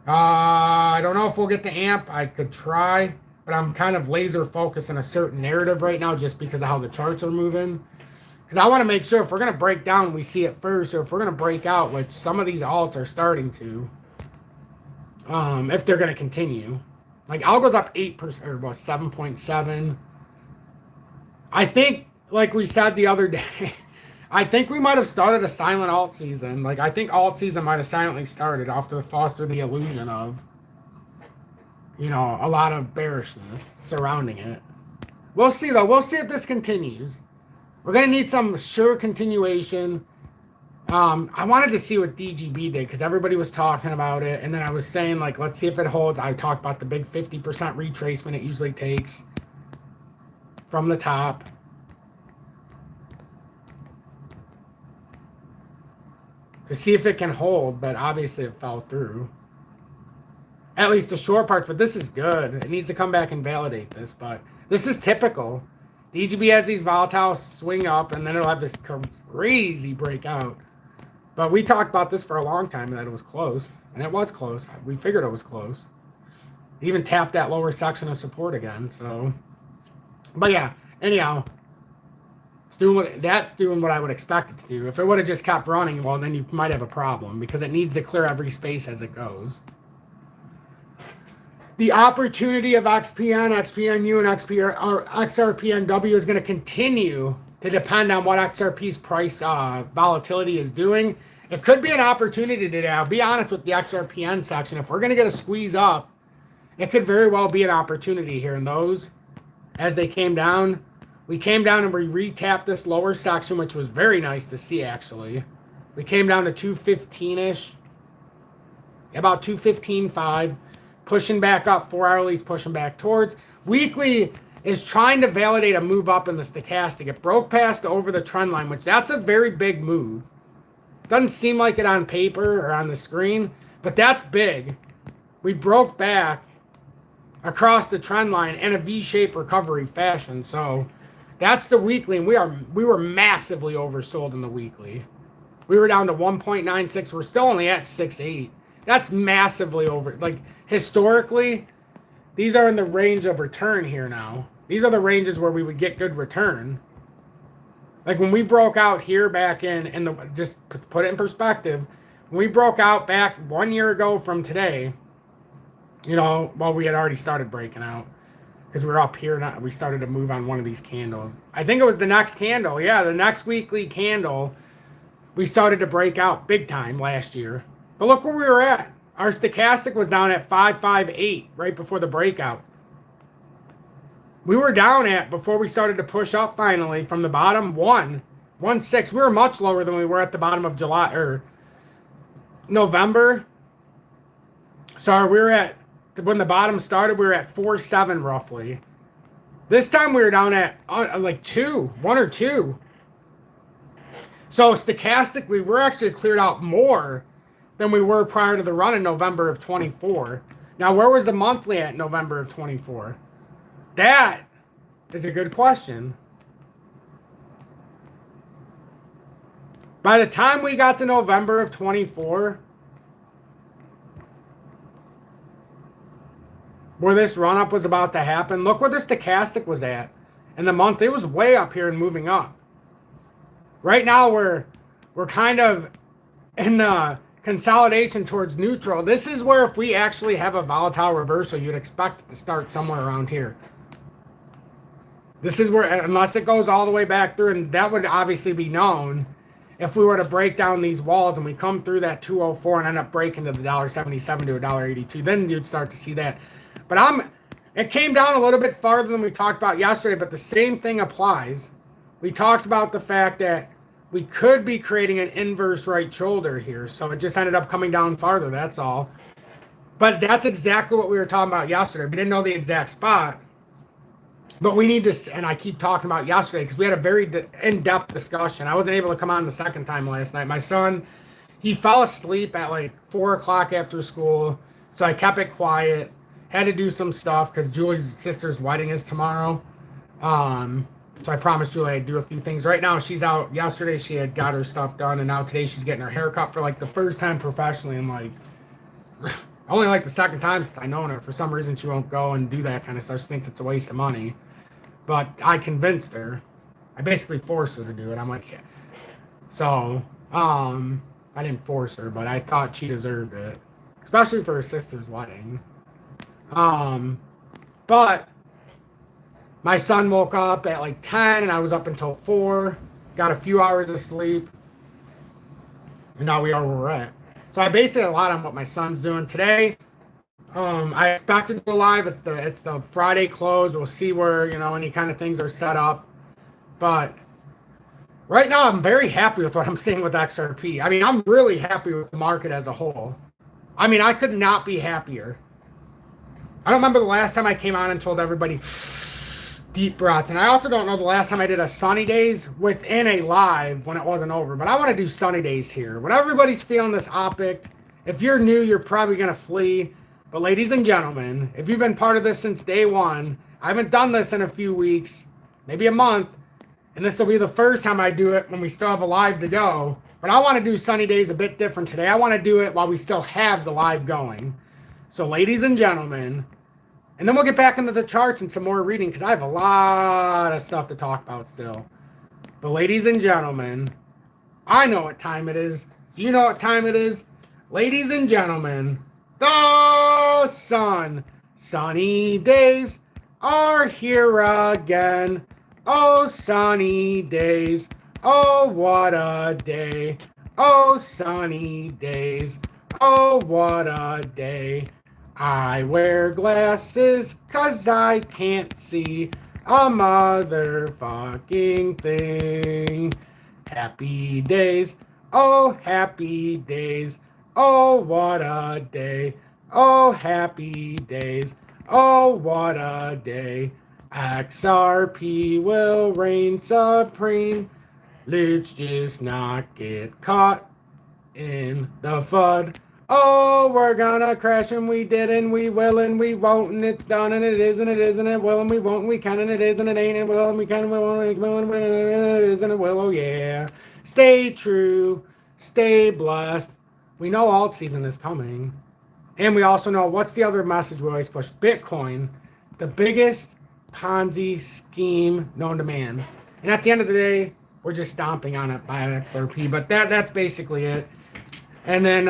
I don't know if we'll get to AMP. I could try, but I'm kind of laser focused on a certain narrative right now just because of how the charts are moving. Because I want to make sure if we're going to break down, we see it first, or if we're going to break out, which some of these alts are starting to, if they're going to continue. Like, algo's up 8%, or what, 7.7. I think, like we said the other day, I think we might have started a silent alt season. Like, I think alt season might have silently started off to foster the illusion of, a lot of bearishness surrounding it. We'll see, though. We'll see if this continues. We're going to need some sure continuation. I wanted to see what DGB did because everybody was talking about it. And then I was saying, like, let's see if it holds. I talked about the big 50% retracement it usually takes from the top. To see if it can hold, but obviously it fell through. At least the short parts, but this is good. It needs to come back and validate this, but this is typical. The EGB has these volatile swing up, and then it'll have this crazy breakout. But we talked about this for a long time, that it was close, and it was close. We figured it was close. It even tapped that lower section of support again, so. But yeah, anyhow. That's doing what I would expect it to do. If it would have just kept running, well, then you might have a problem because it needs to clear every space as it goes. The opportunity of XPN, XPNU, and XRPNW is going to continue to depend on what XRP's price volatility is doing. It could be an opportunity today. I'll be honest with the XRPN section. If we're going to get a squeeze up, it could very well be an opportunity here in those as they came down. We came down and we retapped this lower section, which was very nice to see, actually. We came down to 215-ish. About 215.5. Pushing back up. 4 hourly's pushing back towards. Weekly is trying to validate a move up in the stochastic. It broke past over the trend line, which that's a very big move. Doesn't seem like it on paper or on the screen, but that's big. We broke back across the trend line in a V-shaped recovery fashion. So that's the weekly, and we were massively oversold in the weekly. We were down to 1.96. We're still only at 6.8. That's massively over. Like, historically, these are in the range of return here now. These are the ranges where we would get good return. Like, when we broke out here back in the, just put it in perspective, when we broke out back 1 year ago from today, you know, well, we had already started breaking out because we were up here. Now we started to move on one of these candles. I think it was the next candle. Yeah, the next weekly candle. We started to break out big time last year. But look where we were at. Our stochastic was down at 558 right before the breakout. We were down at, before we started to push up finally, from the bottom, 1.16. We were much lower than we were at the bottom of July or November. Sorry, we were at, when the bottom started, we were at 4.7 roughly. This time we were down at like 1 or 2. So stochastically, we're actually cleared out more than we were prior to the run in November of 24. Now, where was the monthly at November of 24? That is a good question. By the time we got to November of 24, where this run-up was about to happen, look where the stochastic was at. In the month, it was way up here and moving up. Right now, we're kind of in the consolidation towards neutral. This is where if we actually have a volatile reversal, you'd expect it to start somewhere around here. This is where, unless it goes all the way back through, and that would obviously be known if we were to break down these walls and we come through that 204 and end up breaking to the $1.77 to $1.82, then you'd start to see that. But it came down a little bit farther than we talked about yesterday, but the same thing applies. We talked about the fact that we could be creating an inverse right shoulder here, so it just ended up coming down farther, that's all. But that's exactly what we were talking about yesterday. We didn't know the exact spot, but we need to, and I keep talking about yesterday because we had a very in-depth discussion. I wasn't able to come on the second time last night. My son, he fell asleep at like 4 o'clock after school, so I kept it quiet. Had to do some stuff because Julie's sister's wedding is tomorrow. So I promised Julie I'd do a few things. Right now, she's out. Yesterday, she had got her stuff done, and now today she's getting her hair cut for like the first time professionally. And like, only like the second time since I known her. For some reason, she won't go and do that kind of stuff. She thinks it's a waste of money. But I convinced her. I basically forced her to do it. I'm like, yeah. So, I didn't force her, but I thought she deserved it, especially for her sister's wedding. But my son woke up at like 10 and I was up until 4, got a few hours of sleep, and now we are where we're at. So I based it a lot on what my son's doing today. I expect to go live. It's the Friday close. We'll see where, you know, any kind of things are set up. But right now I'm very happy with what I'm seeing with XRP. I mean, I'm really happy with the market as a whole. I mean, I could not be happier. I don't remember the last time I came on and told everybody deep breaths. And I also don't know the last time I did a sunny days within a live when it wasn't over. But I want to do sunny days here. When everybody's feeling this OPIC, if you're new, you're probably going to flee. But ladies and gentlemen, if you've been part of this since day one, I haven't done this in a few weeks, maybe a month. And this will be the first time I do it when we still have a live to go. But I want to do sunny days a bit different today. I want to do it while we still have the live going. So ladies and gentlemen, and then we'll get back into the charts and some more reading because I have a lot of stuff to talk about still. But ladies and gentlemen, I know what time it is. Do you know what time it is? Ladies and gentlemen, the sunny days are here again. Oh, sunny days. Oh, what a day. Oh, sunny days. Oh, what a day. I wear glasses 'cause I can't see a motherfucking thing. Happy days. Oh, happy days. Oh, what a day. Oh, happy days. Oh, what a day. XRP will reign supreme. Let's just not get caught in the FUD. Oh, we're gonna crash and we did and we will and we won't and it's done and it is and it isn't it will and we won't and we can and it is and it ain't and will and we can and we won't and it will and it is and it will. Oh yeah. Stay true. Stay blessed. We know alt season is coming. And we also know what's the other message we always push? Bitcoin, the biggest Ponzi scheme known to man. And at the end of the day, we're just stomping on it by XRP. But that's basically it. And then,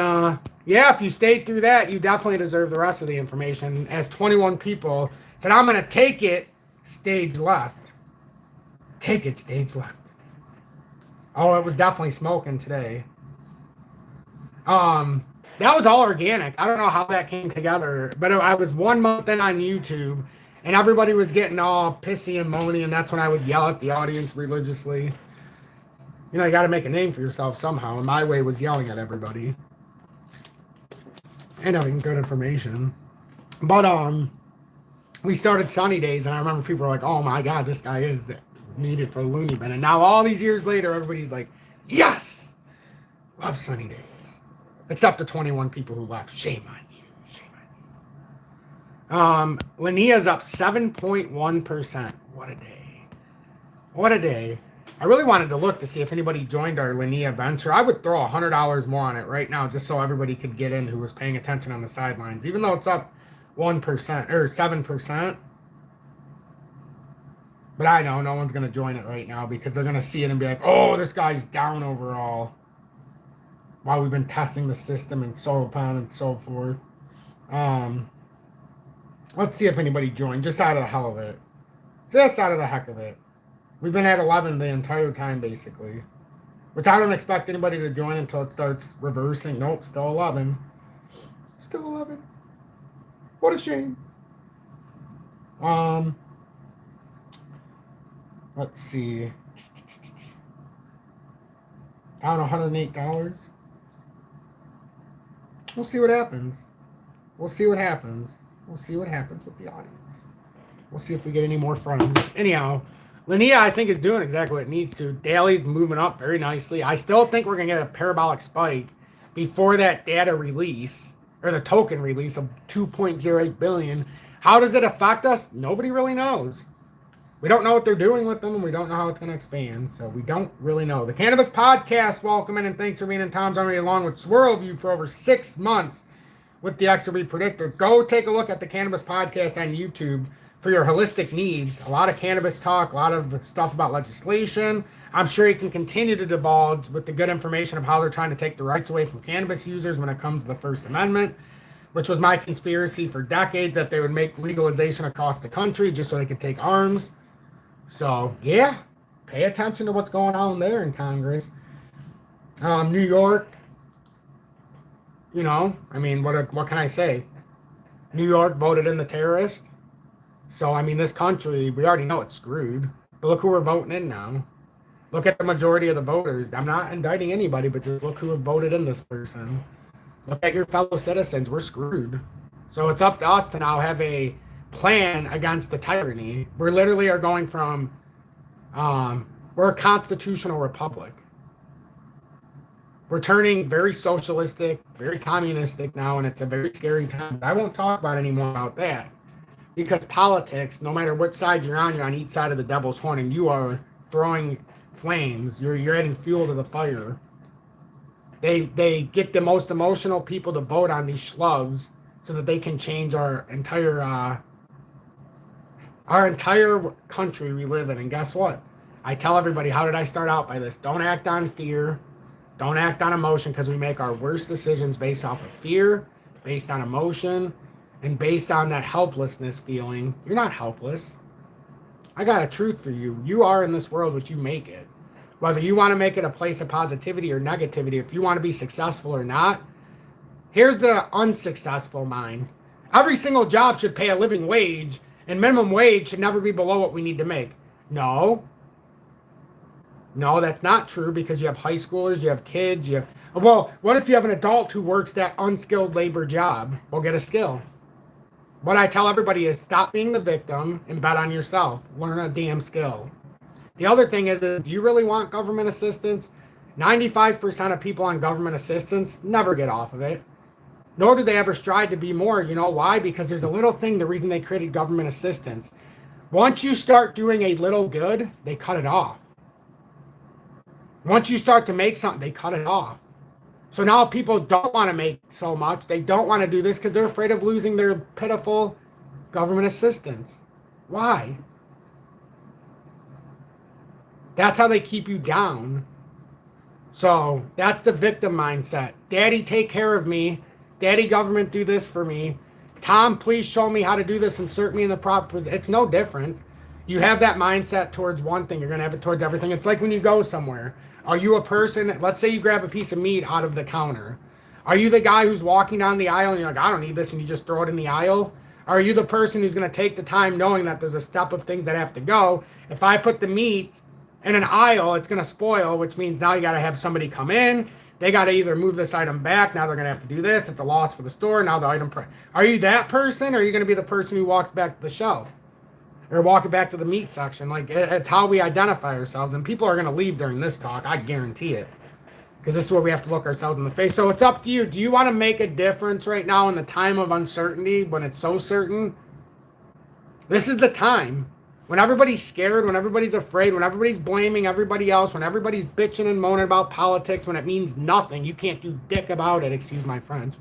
yeah, if you stayed through that, you definitely deserve the rest of the information. As 21 people said, I'm going to take it, stage left. Take it, stage left. Oh, it was definitely smoking today. That was all organic. I don't know how that came together, but I was 1 month in on YouTube, and everybody was getting all pissy and moany, and that's when I would yell at the audience religiously. You know, you got to make a name for yourself somehow, and my way was yelling at everybody and having good information. But we started Sunny Days, and I remember people were like, "Oh my God, this guy is needed for Looney Bin." And now all these years later, everybody's like, "Yes, love Sunny Days." Except the 21 people who left. Shame on you. Shame on you. Linea's up 7.1%. What a day. What a day. I really wanted to look to see if anybody joined our Linea venture. I would throw $100 more on it right now just so everybody could get in who was paying attention on the sidelines. Even though it's up 1% or 7%. But I know no one's going to join it right now because they're going to see it and be like, oh, this guy's down overall. While we've been testing the system and so on and so forth. Let's see if anybody joined, just out of the hell of it. Just out of the heck of it. We've been at 11 the entire time, basically. Which I don't expect anybody to join until it starts reversing. Nope, still 11. Still 11. What a shame. Let's see. Down $108. We'll see what happens. We'll see what happens. We'll see what happens with the audience. We'll see if we get any more friends. Anyhow, Linea, I think, is doing exactly what it needs to. Daily's moving up very nicely. I still think we're going to get a parabolic spike before that data release, or the token release of 2.08 billion. How does it affect us? Nobody really knows. We don't know what they're doing with them, and we don't know how it's going to expand, so we don't really know. The Cannabis Podcast, welcome in, and thanks for being in. Tom's already along with SwirlView for over 6 months with the XRP Predictor. Go take a look at the Cannabis Podcast on YouTube for your holistic needs. A lot of cannabis talk, a lot of stuff about legislation. I'm sure you can continue to divulge with the good information of how they're trying to take the rights away from cannabis users when it comes to the First Amendment, which was my conspiracy for decades, that they would make legalization across the country just so they could take arms. So, yeah, pay attention to what's going on there in Congress. New York, you know, I mean, what can I say? New York voted in the terrorist. So, I mean, this country, we already know it's screwed. But look who we're voting in now. Look at the majority of the voters. I'm not indicting anybody, but just look who voted in this person. Look at your fellow citizens. We're screwed. So it's up to us to now have a plan against the tyranny. We literally are going from, we're a constitutional republic. We're turning very socialistic, very communistic now, and it's a very scary time. But I won't talk about any more about that, because politics, no matter what side you're on each side of the devil's horn, and you are throwing flames. You're adding fuel to the fire. They get the most emotional people to vote on these schlubs so that they can change our entire country we live in. And guess what? I tell everybody, how did I start out by this? Don't act on fear. Don't act on emotion, because we make our worst decisions based off of fear, based on emotion, and based on that helplessness feeling. You're not helpless. I got a truth for you. You are in this world what you make it. Whether you want to make it a place of positivity or negativity, if you want to be successful or not, here's the unsuccessful mind. Every single job should pay a living wage, and minimum wage should never be below what we need to make. No, that's not true, because you have high schoolers, you have kids, well, what if you have an adult who works that unskilled labor job? Well, get a skill. What I tell everybody is stop being the victim and bet on yourself. Learn a damn skill. The other thing is, do you really want government assistance? 95% of people on government assistance never get off of it. Nor do they ever strive to be more. You know why? Because there's a little thing, the reason they created government assistance. Once you start doing a little good, they cut it off. Once you start to make something, they cut it off. So now people don't want to make so much. They don't want to do this because they're afraid of losing their pitiful government assistance. Why? That's how they keep you down. So that's the victim mindset. Daddy, take care of me. Daddy, government, do this for me. Tom, please show me how to do this. Insert me in the proper position. It's no different. You have that mindset towards one thing. You're going to have it towards everything. It's like when you go somewhere. Are you a person, let's say you grab a piece of meat out of the counter. Are you the guy who's walking down the aisle and you're like, I don't need this, and you just throw it in the aisle? Are you the person who's going to take the time knowing that there's a step of things that have to go? If I put the meat in an aisle, it's going to spoil, which means now you got to have somebody come in. They got to either move this item back. Now they're going to have to do this. It's a loss for the store. Now the item... Are you that person, or are you going to be the person who walks back to the shelf? Or walking back to the meat section? Like, it's how we identify ourselves. And people are going to leave during this talk. I guarantee it. Because this is where we have to look ourselves in the face. So it's up to you. Do you want to make a difference right now in the time of uncertainty when it's so certain? This is the time. When everybody's scared, when everybody's afraid, when everybody's blaming everybody else, when everybody's bitching and moaning about politics, when it means nothing, you can't do dick about it, excuse my French.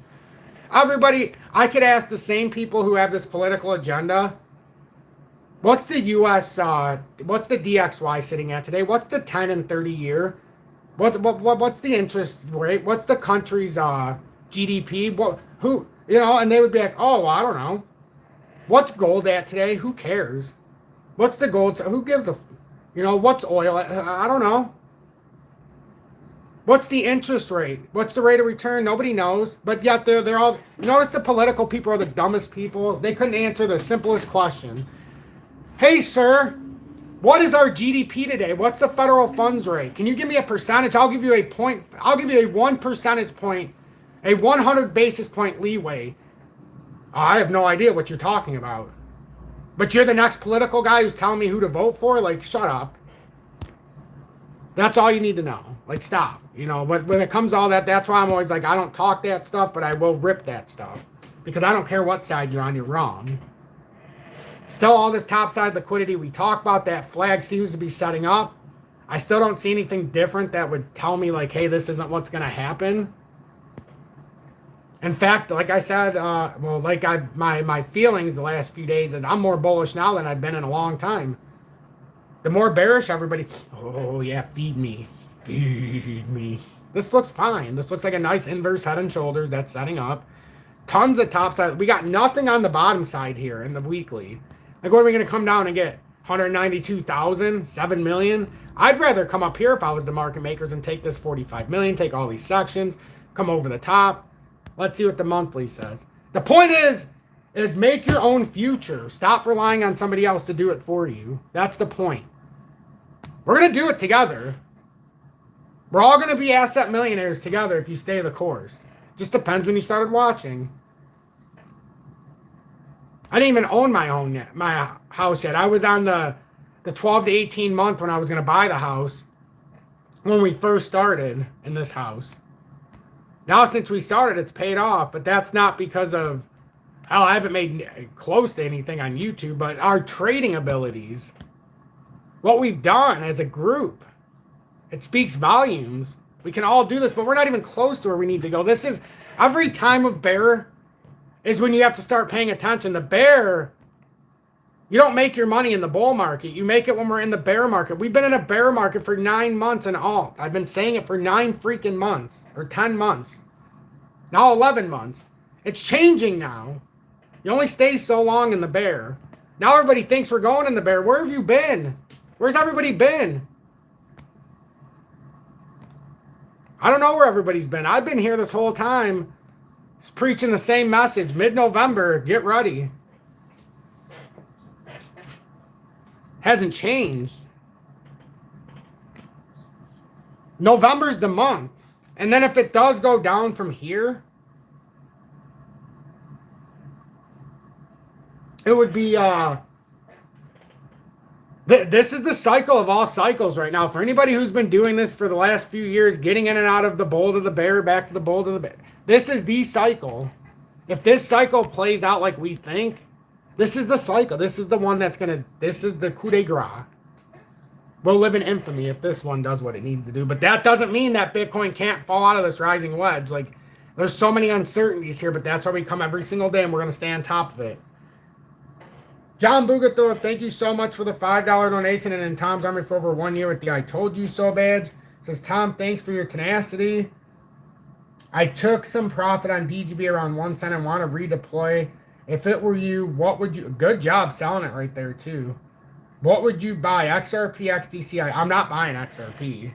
Everybody, I could ask the same people who have this political agenda, what's the U.S., what's the DXY sitting at today? What's the 10 and 30 year? What's the interest rate? What's the country's GDP? And they would be like, oh, well, I don't know. What's gold at today? Who cares? What's the gold? Who gives a, what's oil? I don't know. What's the interest rate? What's the rate of return? Nobody knows. But yet they're all, notice the political people are the dumbest people. They couldn't answer the simplest question. Hey, sir, what is our GDP today? What's the federal funds rate? Can you give me a percentage? I'll give you a point. I'll give you a 1 percentage point, a 100 basis point leeway. I have no idea what you're talking about. But you're the next political guy who's telling me who to vote for? Like, shut up. That's all you need to know. Like, stop. But when it comes to all that, that's why I'm always like, I don't talk that stuff, but I will rip that stuff. Because I don't care what side you're on, you're wrong. Still, all this topside liquidity we talk about, that flag seems to be setting up. I still don't see anything different that would tell me, like, hey, this isn't what's going to happen. In fact, like I said, my feelings the last few days is I'm more bullish now than I've been in a long time. The more bearish everybody, oh yeah, feed me. Feed me. This looks fine. This looks like a nice inverse head and shoulders that's setting up. Tons of top side. We got nothing on the bottom side here in the weekly. Like, what are we going to come down and get? 192,000? 7 million? I'd rather come up here if I was the market makers and take this 45 million, take all these sections, come over the top. Let's see what the monthly says. The point is make your own future. Stop relying on somebody else to do it for you. That's the point. We're going to do it together. We're all going to be asset millionaires together if you stay the course. Just depends when you started watching. I didn't even own my house yet. I was on the 12 to 18 month when I was going to buy the house when we first started in this house. Now, since we started, it's paid off, but that's not because of, hell, I haven't made close to anything on YouTube, but our trading abilities, what we've done as a group, it speaks volumes. We can all do this, but we're not even close to where we need to go. This is, every time of bear is when you have to start paying attention. The bear, you don't make your money in the bull market. You make it when we're in the bear market. We've been in a bear market for 9 months in alt. I've been saying it for 9 freaking months, or 10 months. Now 11 months. It's changing now. You only stay so long in the bear. Now everybody thinks we're going in the bear. Where have you been? Where's everybody been? I don't know where everybody's been. I've been here this whole time. It's preaching the same message. Mid-November, get ready. Hasn't changed. November's the month. And then if it does go down from here, It would be this is the cycle of all cycles right now. For anybody who's been doing this for the last few years, getting in and out of the bull to the bear, back to the bull to the bear. This is the cycle. If this cycle plays out like we think, this is the cycle. This is the one that's going to, this is the coup de grace. We'll live in infamy if this one does what it needs to do. But that doesn't mean that Bitcoin can't fall out of this rising wedge. Like, there's so many uncertainties here, but that's why we come every single day and we're going to stay on top of it. John Bugathor, thank you so much for the $5 donation and in Tom's Army for over 1 year with the I Told You So badge. Says, Tom, thanks for your tenacity. I took some profit on DGB around 1 cent and want to redeploy. If it were you, what would you... Good job selling it right there, too. What would you buy? XRP, XDC? I'm not buying XRP.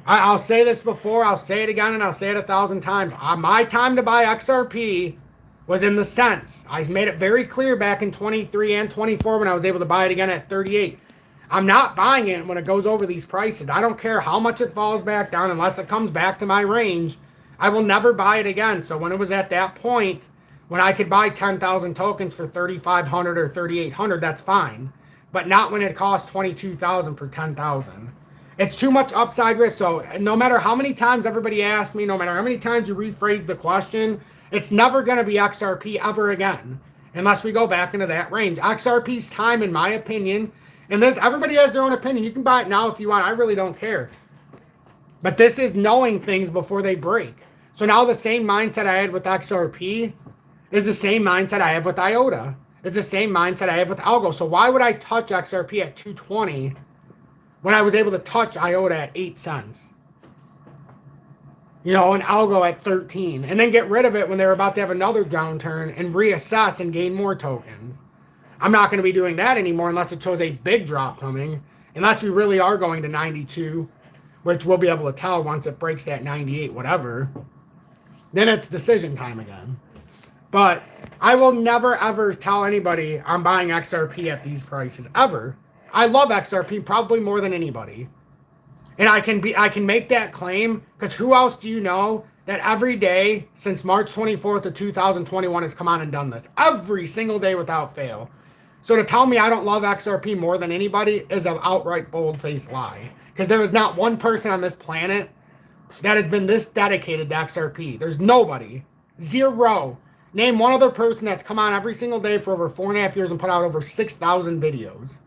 I'll say this before, I'll say it again, and I'll say it 1,000 times. My time to buy XRP was in the cents. I made it very clear back in 23 and 24 when I was able to buy it again at 38. I'm not buying it when it goes over these prices. I don't care how much it falls back down unless it comes back to my range. I will never buy it again. So when it was at that point, when I could buy 10,000 tokens for 3,500 or 3,800, that's fine. But not when it costs 22,000 for 10,000. It's too much upside risk. So no matter how many times everybody asks me, no matter how many times you rephrase the question, it's never going to be XRP ever again, unless we go back into that range. XRP's time, in my opinion, and this, everybody has their own opinion. You can buy it now if you want. I really don't care. But this is knowing things before they break. So now the same mindset I had with XRP is the same mindset I have with IOTA. It's the same mindset I have with Algo. So why would I touch XRP at 220 when I was able to touch IOTA at 8 cents? You know, and Algo at 13, and then get rid of it when they're about to have another downturn and reassess and gain more tokens. I'm not going to be doing that anymore unless it shows a big drop coming, unless we really are going to 92, which we'll be able to tell once it breaks that 98, whatever. Then it's decision time again. But I will never, ever tell anybody I'm buying XRP at these prices, ever. I love XRP probably more than anybody. And I can make that claim because who else do you know that every day since March 24th of 2021 has come on and done this? Every single day without fail. So to tell me I don't love XRP more than anybody is an outright bold-faced lie. Because there is not one person on this planet that has been this dedicated to XRP. There's nobody. Zero. Name one other person that's come on every single day for over 4.5 years and put out over 6,000 videos.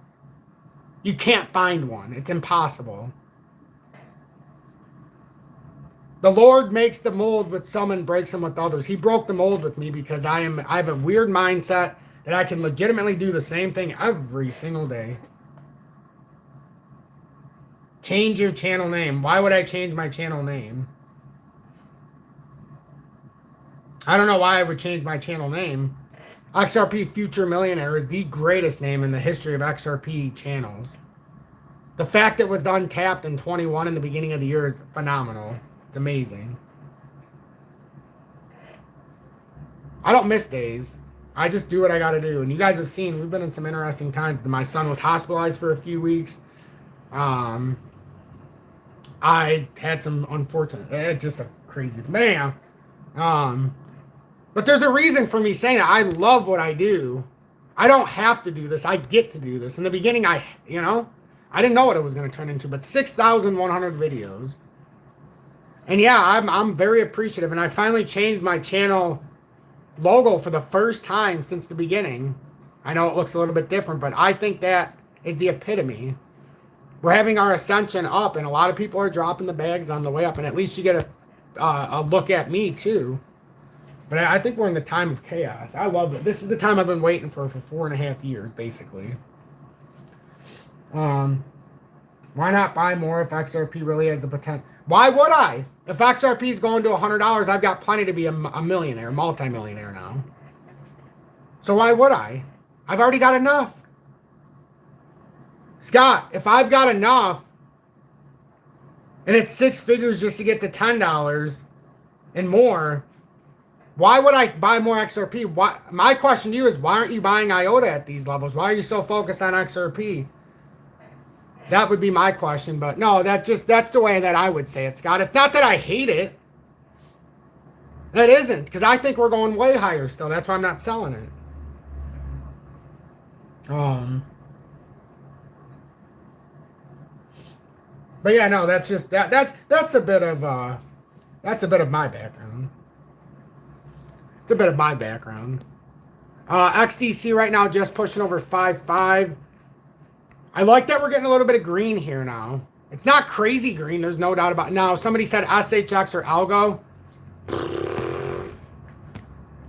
You can't find one. It's impossible. The Lord makes the mold with some and breaks them with others. He broke the mold with me because I have a weird mindset that I can legitimately do the same thing every single day. Change your channel name. Why would I change my channel name? I don't know why I would change my channel name. XRP Future Millionaire is the greatest name in the history of XRP channels. The fact it was untapped in 21 in the beginning of the year is phenomenal. It's amazing. I don't miss days. I just do what I got to do. And you guys have seen, we've been in some interesting times. My son was hospitalized for a few weeks. I had some unfortunate, it's just a crazy, man. But there's a reason for me saying that. I love what I do. I don't have to do this. I get to do this. In the beginning, I didn't know what it was going to turn into, but 6,100 videos. And yeah, I'm very appreciative. And I finally changed my channel logo for the first time since the beginning. I know it looks a little bit different, but I think that is the epitome. We're having our ascension up, and a lot of people are dropping the bags on the way up. And at least you get a look at me, too. But I think we're in the time of chaos. I love it. This is the time I've been waiting for 4.5 years, basically. Why not buy more if XRP really has the potential? Why would I? If XRP is going to $100, I've got plenty to be a millionaire, multi-millionaire now. So why would I? I've already got enough. Scott, if I've got enough, and it's 6 figures just to get to $10 and more, why would I buy more XRP? Why, my question to you is, why aren't you buying IOTA at these levels? Why are you so focused on XRP? That would be my question, but no, that's the way that I would say it, Scott. It's not that I hate it. That isn't, because I think we're going way higher still. That's why I'm not selling it. Um, but yeah, no, that's just that's a bit of my background. It's a bit of my background. XDC right now just pushing over 5.5. I like that we're getting a little bit of green here now. It's not crazy green. There's no doubt about it. Now, somebody said SHX or algo.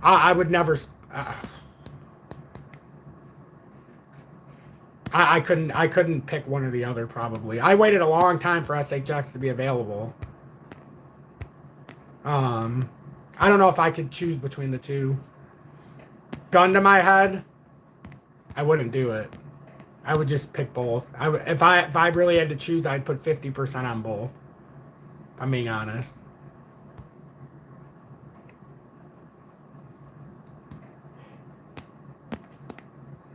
I would never. I couldn't pick one or the other probably. I waited a long time for SHX to be available. I don't know if I could choose between the two. Gun to my head, I wouldn't do it. I would just pick both. If I really had to choose, I'd put 50% on both. If I'm being honest.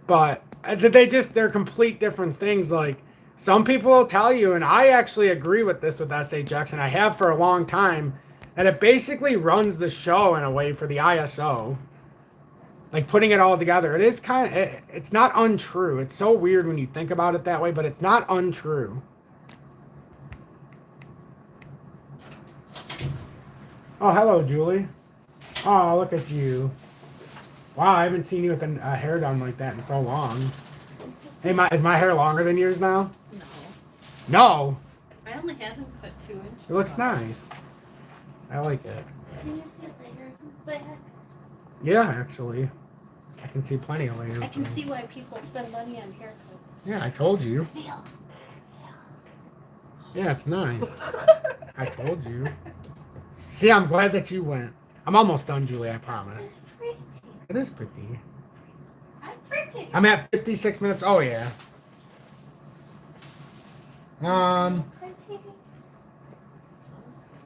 But they're complete different things. Like some people will tell you, and I actually agree with this with SHX, and I have for a long time, that it basically runs the show in a way for the ISO. Like putting it all together. It is kind of, it's not untrue. It's so weird when you think about it that way, but it's not untrue. Oh, hello, Julie. Oh, look at you. Wow, I haven't seen you with a hair done like that in so long. Hey, is my hair longer than yours now? No. No? I only had them cut 2 inches. It looks nice. I like it. Can you see layers in the back? Yeah, actually. I can see plenty of layers. I can see why people spend money on haircuts. Yeah, I told you. Yeah, it's nice. I told you. See, I'm glad that you went. I'm almost done, Julie, I promise. It is pretty. I'm pretty. I'm at 56 minutes. Oh, yeah.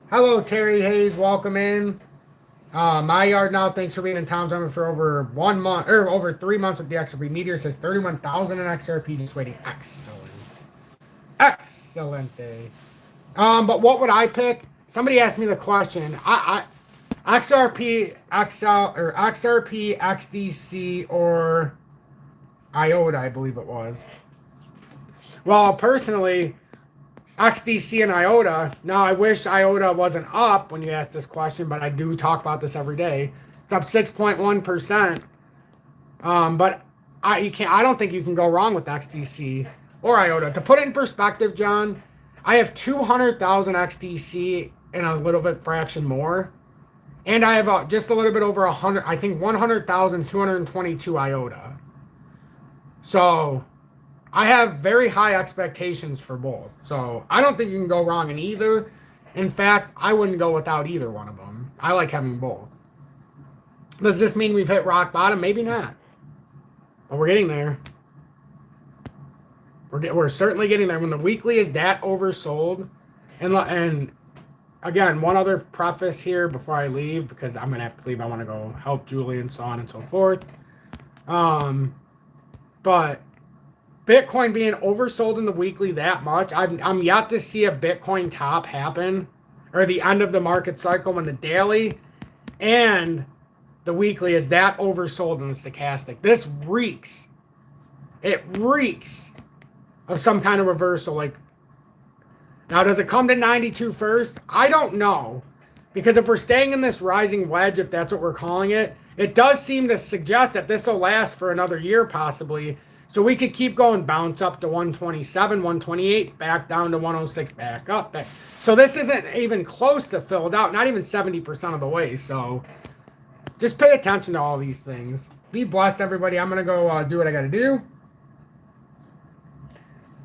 Hello, Terry Hayes. Welcome in. My yard now, thanks for being in Tom's Army for over 1 month, or over 3 months with the XRP Meteor. Says 31,000 in XRP, just waiting. Excellent. Excellent day. But what would I pick? Somebody asked me the question. XRP, XL, or XRP, XDC, or IOTA, I believe it was. Well, personally, XDC and IOTA. Now, I wish IOTA wasn't up when you asked this question, but I do talk about this every day. It's up 6.1%. But I don't think you can go wrong with XDC or IOTA. To put it in perspective, John, I have 200,000 XDC and a little bit fraction more. And I have just a little bit over 100, I think 100,222 IOTA. So I have very high expectations for both. So I don't think you can go wrong in either. In fact, I wouldn't go without either one of them. I like having both. Does this mean we've hit rock bottom? Maybe not. But we're getting there. We're certainly getting there. When the weekly is that oversold, and again, one other preface here before I leave, because I'm gonna have to leave. I want to go help Julie and so on and so forth. But Bitcoin being oversold in the weekly that much, I'm yet to see a Bitcoin top happen, or the end of the market cycle when the daily and the weekly is that oversold in the stochastic. This reeks. It reeks of some kind of reversal. Like, now, does it come to 92 first? I don't know. Because if we're staying in this rising wedge, if that's what we're calling it, it does seem to suggest that this will last for another year possibly. So we could keep going, bounce up to 127, 128, back down to 106, back up. So this isn't even close to filled out, not even 70% of the way. So just pay attention to all these things. Be blessed, everybody. I'm going to go do what I got to do.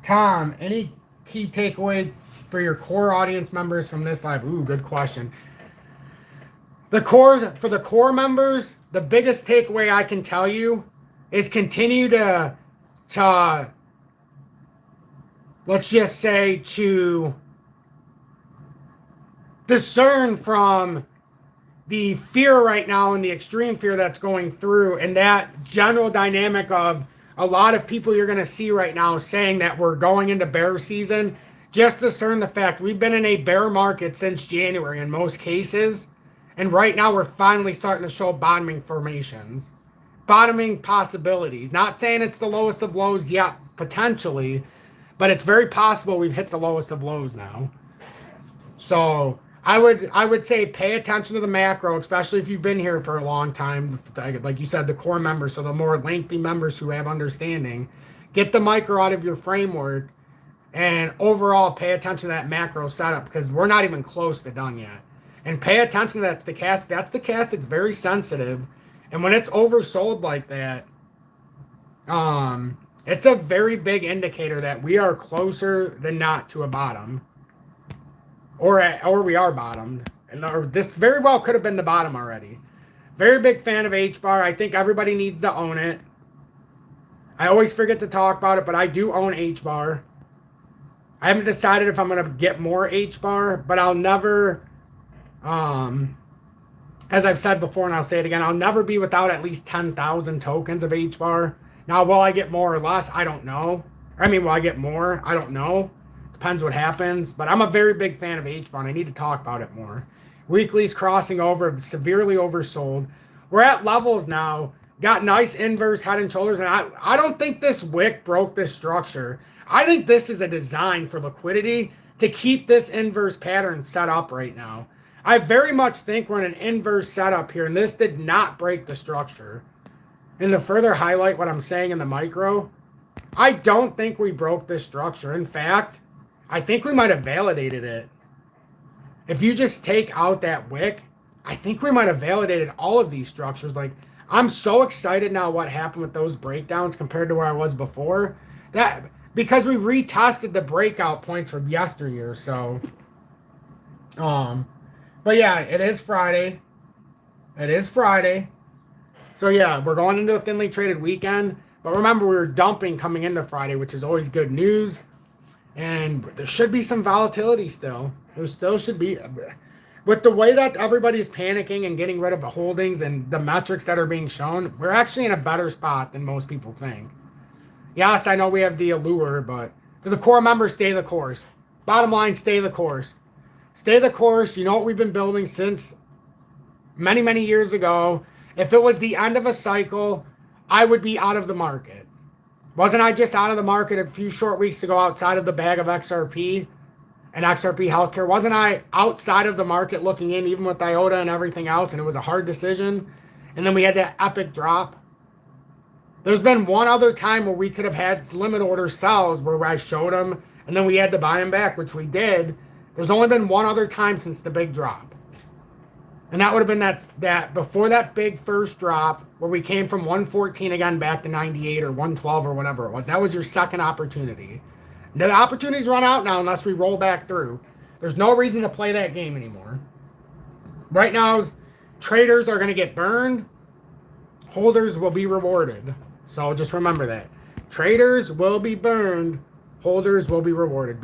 Tom, any key takeaways for your core audience members from this live? Ooh, good question. For the core members, the biggest takeaway I can tell you is continue to let's just say to discern from the fear right now and the extreme fear that's going through, and that general dynamic of a lot of people you're going to see right now saying that we're going into bear season. Just discern the fact we've been in a bear market since January in most cases. And right now we're finally starting to show bottoming formations. bottoming possibilities. Not saying it's the lowest of lows yet, potentially, but it's very possible we've hit the lowest of lows now. So I would say pay attention to the macro, especially if you've been here for a long time. Like you said, the core members, so the more lengthy members who have understanding. Get the micro out of your framework, and overall pay attention to that macro setup, because we're not even close to done yet. And pay attention to that stochastic. That's the stochastic that's very sensitive. And when it's oversold like that, it's a very big indicator that we are closer than not to a bottom. Or we are bottomed. And this very well could have been the bottom already. Very big fan of H-bar. I think everybody needs to own it. I always forget to talk about it, but I do own H-bar. I haven't decided if I'm going to get more H-bar, but I'll never, as I've said before, and I'll say it again, I'll never be without at least 10,000 tokens of H-bar. Now, will I get more or less? I don't know. I mean, will I get more? I don't know. Depends what happens. But I'm a very big fan of H-bar, and I need to talk about it more. Weekly's crossing over, severely oversold. We're at levels now. Got nice inverse head and shoulders, and I don't think this wick broke this structure. I think this is a design for liquidity to keep this inverse pattern set up right now. I very much think we're in an inverse setup here, and this did not break the structure. And to further highlight what I'm saying in the micro, I don't think we broke this structure. In fact, I think we might have validated it. If you just take out that wick, I think we might have validated all of these structures. Like, I'm so excited now what happened with those breakdowns compared to where I was before. That because we retested the breakout points from yesteryear. So, but yeah, it is Friday. It is Friday. So yeah, we're going into a thinly traded weekend. But remember, we were dumping coming into Friday, which is always good news. And there should be some volatility still. There still should be. With the way that everybody's panicking and getting rid of the holdings and the metrics that are being shown, we're actually in a better spot than most people think. Yes, I know we have the allure, but to the core members, stay the course. Bottom line, stay the course. Stay the course. You know what we've been building since many, many years ago. If it was the end of a cycle, I would be out of the market. Wasn't I just out of the market a few short weeks ago outside of the bag of XRP? And XRP Healthcare, wasn't I outside of the market looking in, even with IOTA and everything else, and it was a hard decision? And then we had that epic drop. There's been one other time where we could have had limit order sells where I showed them, and then we had to buy them back, which we did. There's only been one other time since the big drop. And that would have been that before that big first drop where we came from 114 again back to 98 or 112 or whatever it was. That was your second opportunity. The opportunities run out now unless we roll back through. There's no reason to play that game anymore. Right now, traders are going to get burned. Holders will be rewarded. So just remember that. Traders will be burned. Holders will be rewarded.